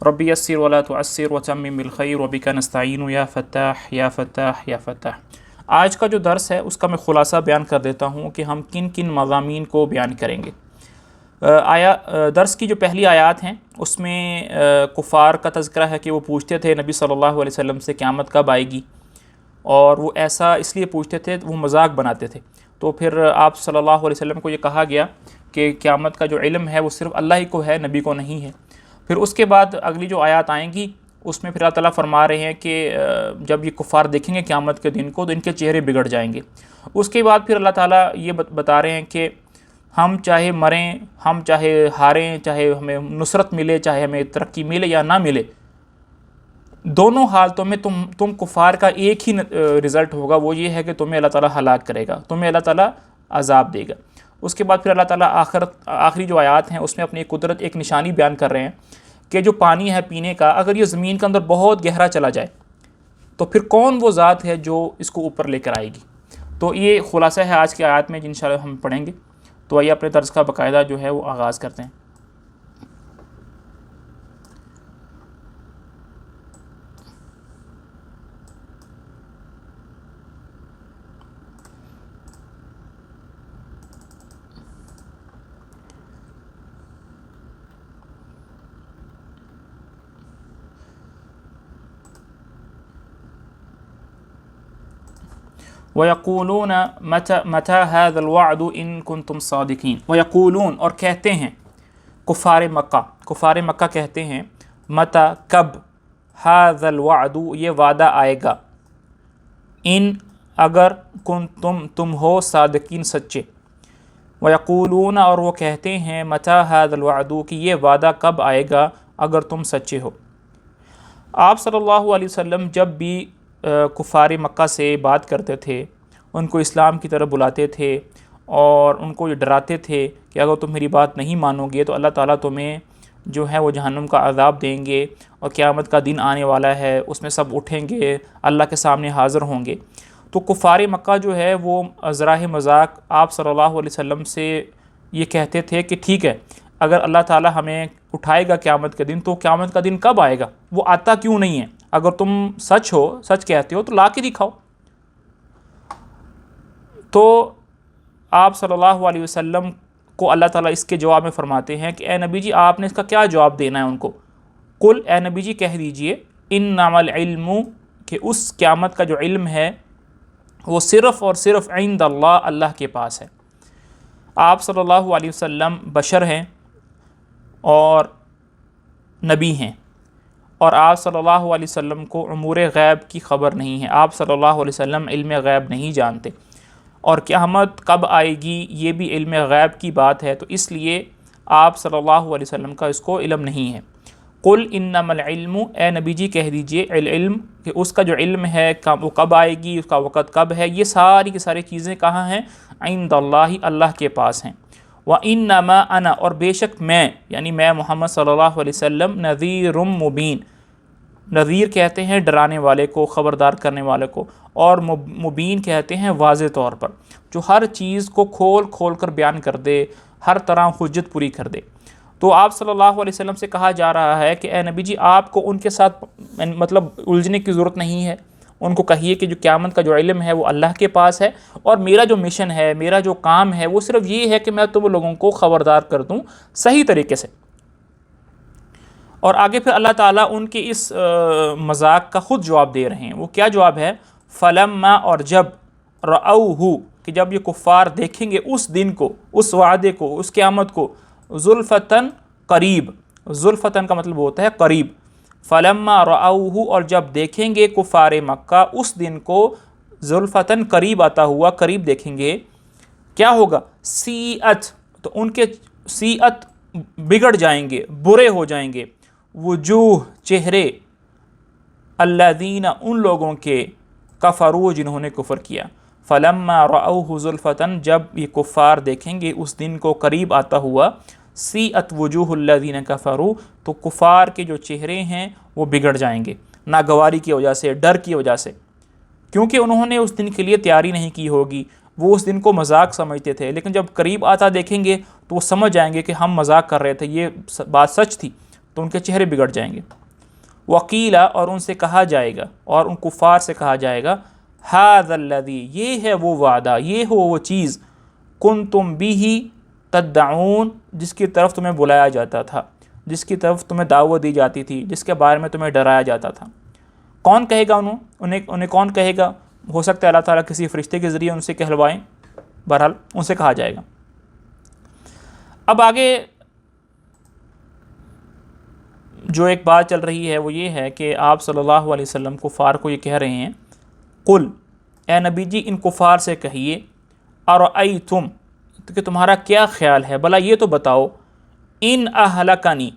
[SPEAKER 1] رب یسر ولا تعسر وتمم بالخیر وبک نستعین یا فتاح یا فتاح یا فتاح. آج کا جو درس ہے اس کا میں خلاصہ بیان کر دیتا ہوں کہ ہم کن کن مضامین کو بیان کریں گے. درس کی جو پہلی آیات ہیں اس میں کفار کا تذکرہ ہے کہ وہ پوچھتے تھے نبی صلی اللہ علیہ وسلم سے قیامت کب آئے گی. اور وہ ایسا اس لیے پوچھتے تھے، وہ مذاق بناتے تھے۔ تو پھر آپ صلی اللہ علیہ وسلم کو یہ کہا گیا کہ قیامت کا جو علم ہے وہ صرف اللہ ہی کو ہے، نبی کو نہیں ہے۔ پھر اس کے بعد اگلی جو آیات آئیں گی اس میں پھر اللہ تعالیٰ فرما رہے ہیں کہ جب یہ کفار دیکھیں گے قیامت کے دن کو تو ان کے چہرے بگڑ جائیں گے۔ اس کے بعد پھر اللہ تعالیٰ یہ بتا رہے ہیں کہ ہم چاہے مریں، ہم چاہے ہاریں، چاہے ہمیں نصرت ملے، چاہے ہمیں ترقی ملے یا نہ ملے، دونوں حالتوں میں تم کفار کا ایک ہی رزلٹ ہوگا، وہ یہ ہے کہ تمہیں اللہ تعالیٰ ہلاک کرے گا، تمہیں اللہ تعالیٰ عذاب دے گا۔ اس کے بعد پھر اللہ تعالیٰ آخری جو آیات ہیں اس میں اپنی قدرت ایک نشانی بیان کر رہے ہیں کہ جو پانی ہے پینے کا، اگر یہ زمین کے اندر بہت گہرا چلا جائے تو پھر کون وہ ذات ہے جو اس کو اوپر لے کر آئے گی۔ تو یہ خلاصہ ہے آج کی آیات میں جن شاء اللہ ہم پڑھیں گے۔ تو آئیے اپنے درس کا باقاعدہ جو ہے وہ آغاز کرتے ہیں۔ وَيَقُولُونَ مَتَى هَذَا الْوَعْدُ إِن كُنتُمْ صَادِقِينَ۔ وَيَقُولُون، اور کہتے ہیں کفار مکہ کہتے ہیں، متا کب، هَذَا الْوَعْدُ یہ وعدہ آئے گا، ان اگر تم ہو صادقین سچے۔ وَيَقُولُونَ اور وہ کہتے ہیں مَتَى هَذَا الْوَعْدُ کہ یہ وعدہ کب آئے گا اگر تم سچے ہو۔ آپ صلی اللہ علیہ وسلم جب بھی کفار مکہ سے بات کرتے تھے، ان کو اسلام کی طرف بلاتے تھے اور ان کو یہ ڈراتے تھے کہ اگر تم میری بات نہیں مانو گے تو اللہ تعالیٰ تمہیں جو ہے وہ جہنم کا عذاب دیں گے، اور قیامت کا دن آنے والا ہے، اس میں سب اٹھیں گے، اللہ کے سامنے حاضر ہوں گے۔ تو کفار مکہ جو ہے وہ ذراہ مذاق آپ صلی اللہ علیہ وسلم سے یہ کہتے تھے کہ ٹھیک ہے، اگر اللہ تعالیٰ ہمیں اٹھائے گا قیامت کے دن تو قیامت کا دن کب آئے گا، وہ آتا کیوں نہیں ہے؟ اگر تم سچ کہتے ہو تو لا کے دکھاؤ۔ تو آپ صلی اللہ علیہ وسلم کو اللہ تعالیٰ اس کے جواب میں فرماتے ہیں کہ اے نبی جی آپ نے اس کا کیا جواب دینا ہے ان کو؟ قل، اے نبی جی کہہ دیجئے، انما العلم کہ اس قیامت کا جو علم ہے وہ صرف اور صرف عند اللہ کے پاس ہے۔ آپ صلی اللہ علیہ وسلم بشر ہیں اور نبی ہیں، اور آپ صلی اللہ علیہ وسلم کو امور غیب کی خبر نہیں ہے، آپ صلی اللہ علیہ وسلم علم غیب نہیں جانتے، اور قیامت کب آئے گی یہ بھی علم غیب کی بات ہے، تو اس لیے آپ صلی اللہ علیہ وسلم کا اس کو علم نہیں ہے۔ قل انما العلم، اے نبی جی کہہ دیجئے العلم کہ اس کا جو علم ہے وہ کب آئے گی، اس کا وقت کب ہے، یہ ساری کی ساری چیزیں کہاں ہیں؟ عند اللہ، اللہ کے پاس ہیں۔ وَإِنَّمَا أَنَا اور بے شک میں، یعنی میں محمد صلی اللہ علیہ وسلم، نذیر مبین، نذیر کہتے ہیں ڈرانے والے کو، خبردار کرنے والے کو، اور مبین کہتے ہیں واضح طور پر، جو ہر چیز کو کھول کر بیان کر دے، ہر طرح حجت پوری کر دے۔ تو آپ صلی اللہ علیہ وسلم سے کہا جا رہا ہے کہ اے نبی جی آپ کو ان کے ساتھ مطلب الجھنے کی ضرورت نہیں ہے، ان کو کہیے کہ جو قیامت کا جو علم ہے وہ اللہ کے پاس ہے، اور میرا جو مشن ہے، میرا جو کام ہے وہ صرف یہ ہے کہ میں تم لوگوں کو خبردار کر دوں صحیح طریقے سے۔ اور آگے پھر اللہ تعالیٰ ان کے اس مذاق کا خود جواب دے رہے ہیں۔ وہ کیا جواب ہے؟ فلما اور جب، رأوہ کہ جب یہ کفار دیکھیں گے اس دن کو، اس وعدے کو، اس قیامت کو، زلفتاً قریب، زلفتاً کا مطلب ہوتا ہے قریب، فلما رأوہ اور جب دیکھیں گے کفار مکہ اس دن کو، زلفتاً قریب آتا ہوا، قریب دیکھیں گے، کیا ہوگا؟ سیئت، تو ان کے سیئت بگڑ جائیں گے، برے ہو جائیں گے، وجوہ چہرے، الذین ان لوگوں کے، کفروا جنہوں نے کفر کیا، فلما رأوہ زلفتاً جب یہ کفار دیکھیں گے اس دن کو قریب آتا ہوا، سیئت وجوہ الذین کفروا تو کفار کے جو چہرے ہیں وہ بگڑ جائیں گے، ناگواری کی وجہ سے، ڈر کی وجہ سے، کیونکہ انہوں نے اس دن کے لیے تیاری نہیں کی ہوگی، وہ اس دن کو مذاق سمجھتے تھے، لیکن جب قریب آتا دیکھیں گے تو وہ سمجھ جائیں گے کہ ہم مذاق کر رہے تھے، یہ بات سچ تھی، تو ان کے چہرے بگڑ جائیں گے۔ وقیلا اور ان سے کہا جائے گا، اور ان کفار سے کہا جائے گا، ھذا الذی یہ ہے وہ وعدہ، یہ ہو وہ چیز، کنتم بہ تدعون جس کی طرف تمہیں بلایا جاتا تھا، جس کی طرف تمہیں دعوت دی جاتی تھی، جس کے بارے میں تمہیں ڈرایا جاتا تھا۔ کون کہے گا انہیں کون کہے گا؟ ہو سکتا ہے اللہ تعالیٰ کسی فرشتے کے ذریعے ان سے کہلوائیں، بہرحال ان سے کہا جائے گا۔ اب آگے جو ایک بات چل رہی ہے وہ یہ ہے کہ آپ صلی اللہ علیہ وسلم کفار کو یہ کہہ رہے ہیں، قل، اے نبی جی ان کفار سے کہیے، ارأیتم، کہ تمہارا کیا خیال ہے، بھلا یہ تو بتاؤ، ان اہلکنی،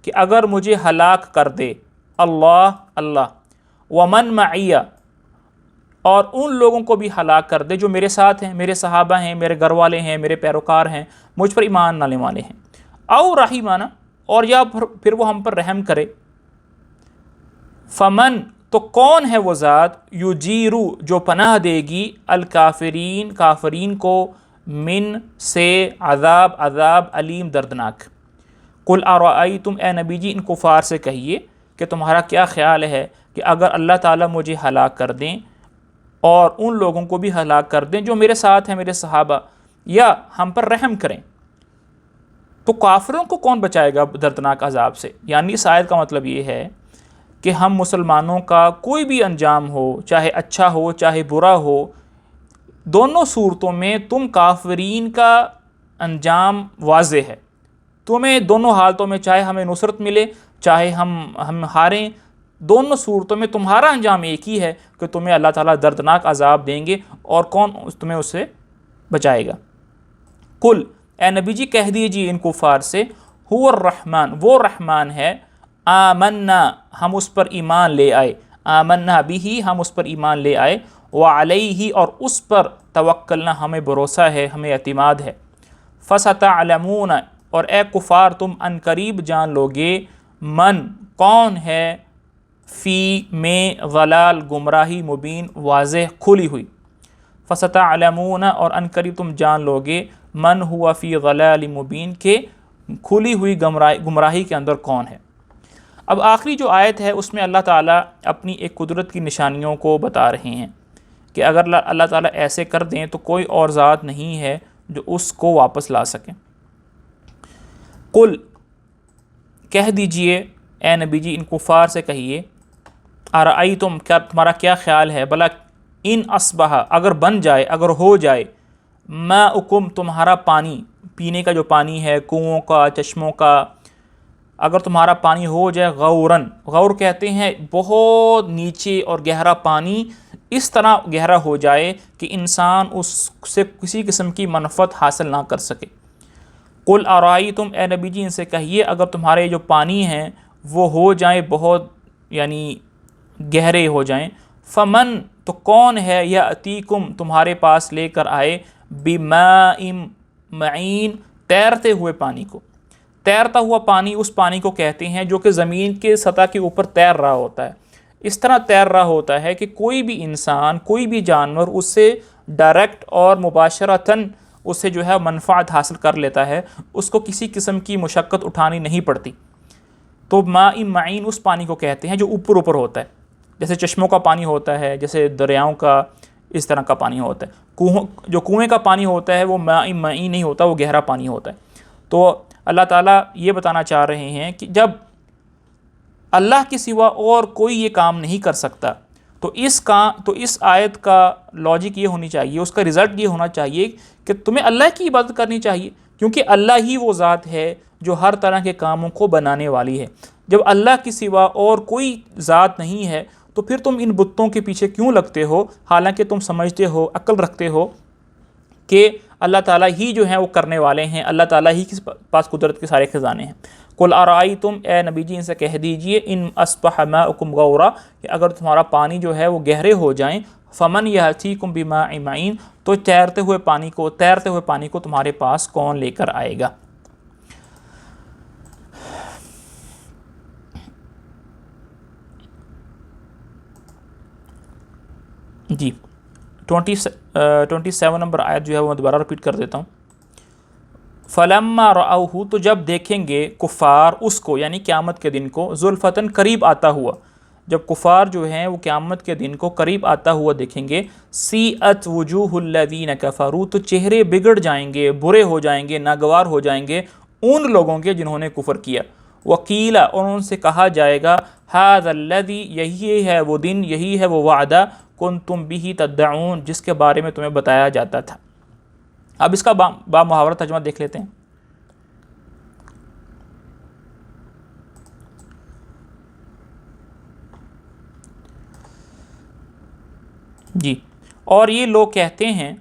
[SPEAKER 1] کہ اگر مجھے ہلاک کر دے اللہ، ومن معی، اور ان لوگوں کو بھی ہلاک کر دے جو میرے ساتھ ہیں، میرے صحابہ ہیں، میرے گھر والے ہیں، میرے پیروکار ہیں، مجھ پر ایمان لانے والے ہیں، او رحیمانہ، اور یا پھر وہ ہم پر رحم کرے، فمن، تو کون ہے وہ ذات، یجیرو، جو پناہ دے گی، الکافرین، کافرین کو، من، سے، عذاب علیم، دردناک۔ قل ارأیتم، اے نبی جی ان کفار سے کہیے کہ تمہارا کیا خیال ہے کہ اگر اللہ تعالیٰ مجھے ہلاک کر دیں اور ان لوگوں کو بھی ہلاک کر دیں جو میرے ساتھ ہیں، میرے صحابہ، یا ہم پر رحم کریں، تو کافروں کو کون بچائے گا دردناک عذاب سے؟ یعنی اس آیت کا مطلب یہ ہے کہ ہم مسلمانوں کا کوئی بھی انجام ہو، چاہے اچھا ہو چاہے برا ہو، دونوں صورتوں میں تم کافرین کا انجام واضح ہے، تمہیں دونوں حالتوں میں، چاہے ہمیں نصرت ملے چاہے ہم ہاریں، دونوں صورتوں میں تمہارا انجام ایک ہی ہے کہ تمہیں اللہ تعالیٰ دردناک عذاب دیں گے، اور کون تمہیں اس سے بچائے گا؟ قل، اے نبی جی کہہ دیجیے ان کفار سے، هو الرحمن، وہ رحمان ہے، آمنا، ہم اس پر ایمان لے آئے، آمنا بھی، ہم اس پر ایمان لے آئے، وعلیہ، اور اس پر توکلنا، ہمیں بھروسہ ہے، ہمیں اعتماد ہے، فستعلمون، اور اے کفار تم ان قریب جان لوگے، من، کون ہے، فی، میں، ضلال، گمراہی، مبین، واضح، کھلی ہوئی، فستعلمون، اور ان قریب تم جان لوگے، من ہوا فی ضلال مبین، کہ کھلی ہوئی گمراہی کے اندر کون ہے۔ اب آخری جو آیت ہے اس میں اللہ تعالیٰ اپنی ایک قدرت کی نشانیوں کو بتا رہے ہیں کہ اگر اللہ تعالیٰ ایسے کر دیں تو کوئی اور ذات نہیں ہے جو اس کو واپس لا سکیں۔ قل، کہہ دیجئے اے نبی جی ان کفار سے کہیے، ارأیتم، کیا تمہارا کیا خیال ہے، بھلا ان اصبح، اگر بن جائے، اگر ہو جائے، ماؤکم، تمہارا پانی، پینے کا جو پانی ہے، کنوؤں کا، چشموں کا، اگر تمہارا پانی ہو جائے غوراً، غور کہتے ہیں بہت نیچے اور گہرا پانی، اس طرح گہرا ہو جائے کہ انسان اس سے کسی قسم کی منفعت حاصل نہ کر سکے۔ قل ارأیتم، اے نبی جی ان سے کہیے اگر تمہارے جو پانی ہیں وہ ہو جائیں بہت، یعنی گہرے ہو جائیں، فمن، تو کون ہے، یأتیکم، تمہارے پاس لے کر آئے، بماء معین، تیرتے ہوئے پانی کو۔ تیرتا ہوا پانی اس پانی کو کہتے ہیں جو کہ زمین کے سطح کے اوپر تیر رہا ہوتا ہے، اس طرح تیر رہا ہوتا ہے کہ کوئی بھی انسان، کوئی بھی جانور اس سے ڈائریکٹ اور مباشرتاً اس سے جو ہے منفعت حاصل کر لیتا ہے، اس کو کسی قسم کی مشقت اٹھانی نہیں پڑتی۔ تو ماء معین اس پانی کو کہتے ہیں جو اوپر اوپر ہوتا ہے، جیسے چشموں کا پانی ہوتا ہے، جیسے دریاؤں کا، اس طرح کا پانی ہوتا ہے۔ جو کنویں کا پانی ہوتا ہے وہ ماء معین نہیں ہوتا، وہ گہرا پانی ہوتا ہے۔ تو اللہ تعالیٰ یہ بتانا چاہ رہے ہیں کہ جب اللہ کے سوا اور کوئی یہ کام نہیں کر سکتا تو اس آیت کا لاجک یہ ہونی چاہیے، اس کا رزلٹ یہ ہونا چاہیے کہ تمہیں اللہ کی عبادت کرنی چاہیے، کیونکہ اللہ ہی وہ ذات ہے جو ہر طرح کے کاموں کو بنانے والی ہے۔ جب اللہ کے سوا اور کوئی ذات نہیں ہے تو پھر تم ان بتوں کے پیچھے کیوں لگتے ہو، حالانکہ تم سمجھتے ہو، عقل رکھتے ہو کہ اللہ تعالیٰ ہی جو ہیں وہ کرنے والے ہیں، اللہ تعالیٰ ہی کے پاس قدرت کے سارے خزانے ہیں۔ قل ارأیتم، اے نبی جی ان سے کہہ دیجئے، ان اصبح ماؤکم غورا، کہ اگر تمہارا پانی جو ہے وہ گہرے ہو جائیں، فمن یأتیکم بماء معین، تو تیرتے ہوئے پانی کو تمہارے پاس کون لے کر آئے گا۔ جی 27 نمبر آیت جو ہے وہ میں دوبارہ رپیٹ کر دیتا ہوں۔ فلما رأوہ، تو جب دیکھیں گے کفار اس کو، یعنی قیامت کے دن کو، زلفتاً، قریب آتا ہوا، جب کفار جو ہیں وہ قیامت کے دن کو قریب آتا ہوا دیکھیں گے، سیئت وجوہ الذین کفروا، تو چہرے بگڑ جائیں گے، برے ہو جائیں گے، ناگوار ہو جائیں گے ان لوگوں کے جنہوں نے کفر کیا، وقیلا، اور ان سے کہا جائے گا، ھذا الذی، یہی ہے وہ دن، یہی ہے وہ وعدہ، کنتم بہ تدعون، جس کے بارے میں تمہیں بتایا جاتا تھا۔ اب اس کا با محاورہ ترجمہ دیکھ لیتے ہیں۔ جی، اور یہ لوگ کہتے ہیں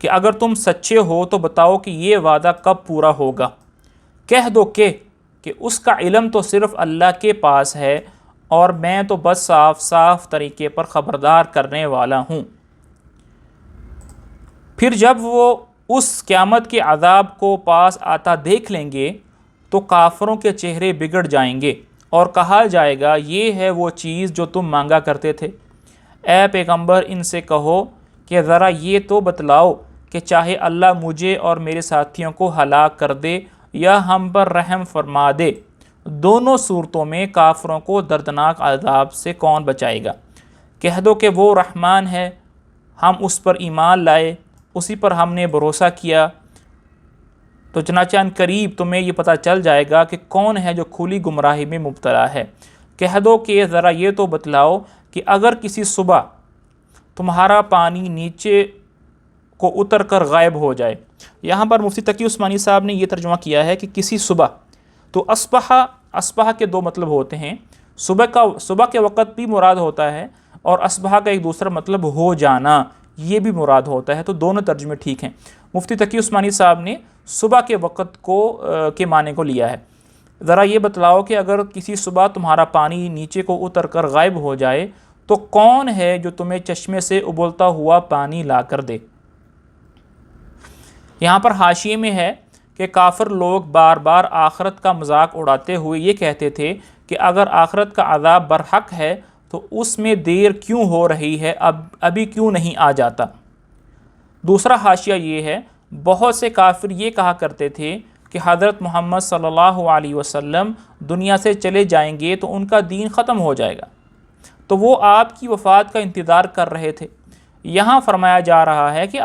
[SPEAKER 1] کہ اگر تم سچے ہو تو بتاؤ کہ یہ وعدہ کب پورا ہوگا۔ کہہ دو کہ اس کا علم تو صرف اللہ کے پاس ہے اور میں تو بس صاف صاف طریقے پر خبردار کرنے والا ہوں۔ پھر جب وہ اس قیامت کے عذاب کو پاس آتا دیکھ لیں گے تو کافروں کے چہرے بگڑ جائیں گے اور کہا جائے گا یہ ہے وہ چیز جو تم مانگا کرتے تھے۔ اے پیغمبر ان سے کہو کہ ذرا یہ تو بتلاؤ کہ چاہے اللہ مجھے اور میرے ساتھیوں کو ہلاک کر دے یا ہم پر رحم فرما دے، دونوں صورتوں میں کافروں کو دردناک عذاب سے کون بچائے گا۔ کہہ دو کہ وہ رحمان ہے، ہم اس پر ایمان لائے، اسی پر ہم نے بھروسہ کیا، تو چنانچہ ان قریب تمہیں یہ پتہ چل جائے گا کہ کون ہے جو کھلی گمراہی میں مبتلا ہے۔ کہہ دو کہ ذرا یہ تو بتلاؤ کہ اگر کسی صبح تمہارا پانی نیچے کو اتر کر غائب ہو جائے، یہاں پر مفتی تقی عثمانی صاحب نے یہ ترجمہ کیا ہے کہ کسی صبح، تو اصبح کے دو مطلب ہوتے ہیں، صبح کے وقت بھی مراد ہوتا ہے اور اصبح کا ایک دوسرا مطلب ہو جانا یہ بھی مراد ہوتا ہے، تو دونوں ترجمے ٹھیک ہیں۔ مفتی تقی عثمانی صاحب نے صبح کے وقت کے معنی کو لیا ہے۔ ذرا یہ بتلاؤ کہ اگر کسی صبح تمہارا پانی نیچے کو اتر کر غائب ہو جائے تو کون ہے جو تمہیں چشمے سے ابلتا ہوا پانی لا کر دے۔ یہاں پر حاشیے میں ہے کہ کافر لوگ بار بار آخرت کا مذاق اڑاتے ہوئے یہ کہتے تھے کہ اگر آخرت کا عذاب برحق ہے تو اس میں دیر کیوں ہو رہی ہے، ابھی کیوں نہیں آ جاتا۔ دوسرا حاشیہ یہ ہے، بہت سے کافر یہ کہا کرتے تھے کہ حضرت محمد صلی اللہ علیہ وسلم دنیا سے چلے جائیں گے تو ان کا دین ختم ہو جائے گا، تو وہ آپ کی وفات کا انتظار کر رہے تھے۔ یہاں فرمایا جا رہا ہے کہ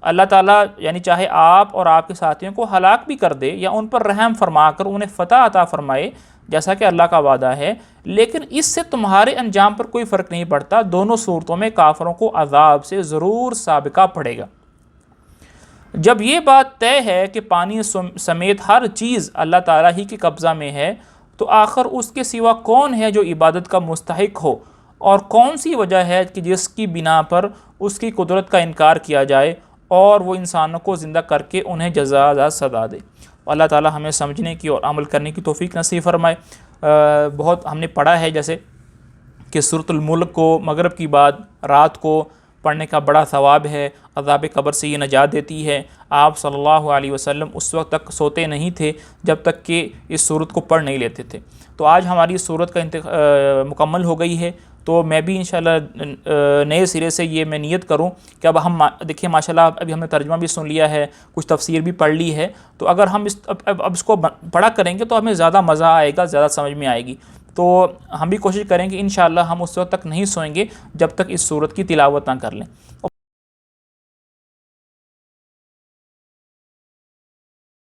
[SPEAKER 1] اللہ تعالیٰ یعنی چاہے آپ اور آپ کے ساتھیوں کو ہلاک بھی کر دے یا ان پر رحم فرما کر انہیں فتح عطا فرمائے جیسا کہ اللہ کا وعدہ ہے، لیکن اس سے تمہارے انجام پر کوئی فرق نہیں پڑتا، دونوں صورتوں میں کافروں کو عذاب سے ضرور سابقہ پڑے گا۔ جب یہ بات طے ہے کہ پانی سمیت ہر چیز اللہ تعالیٰ ہی کے قبضہ میں ہے، تو آخر اس کے سوا کون ہے جو عبادت کا مستحق ہو، اور کون سی وجہ ہے کہ جس کی بنا پر اس کی قدرت کا انکار کیا جائے اور وہ انسانوں کو زندہ کر کے انہیں جزا سزا دے۔ اللہ تعالیٰ ہمیں سمجھنے کی اور عمل کرنے کی توفیق نصیب فرمائے۔ بہت ہم نے پڑھا ہے جیسے کہ سورۃ الملک کو مغرب کی بعد رات کو پڑھنے کا بڑا ثواب ہے، عذاب قبر سے یہ نجات دیتی ہے۔ آپ صلی اللہ علیہ وسلم اس وقت تک سوتے نہیں تھے جب تک کہ اس سورت کو پڑھ نہیں لیتے تھے۔ تو آج ہماری اس سورت کا مکمل ہو گئی ہے، تو میں بھی انشاءاللہ نئے سرے سے یہ میں نیت کروں کہ اب ہم دیکھیں ماشاءاللہ ابھی ہم نے ترجمہ بھی سن لیا ہے، کچھ تفسیر بھی پڑھ لی ہے، تو اگر ہم اب اس کو پڑھا کریں گے تو ہمیں زیادہ مزہ آئے گا، زیادہ سمجھ میں آئے گی۔ تو ہم بھی کوشش کریں کہ انشاءاللہ ہم اس وقت تک نہیں سوئیں گے جب تک اس سورت کی تلاوت نہ کر لیں۔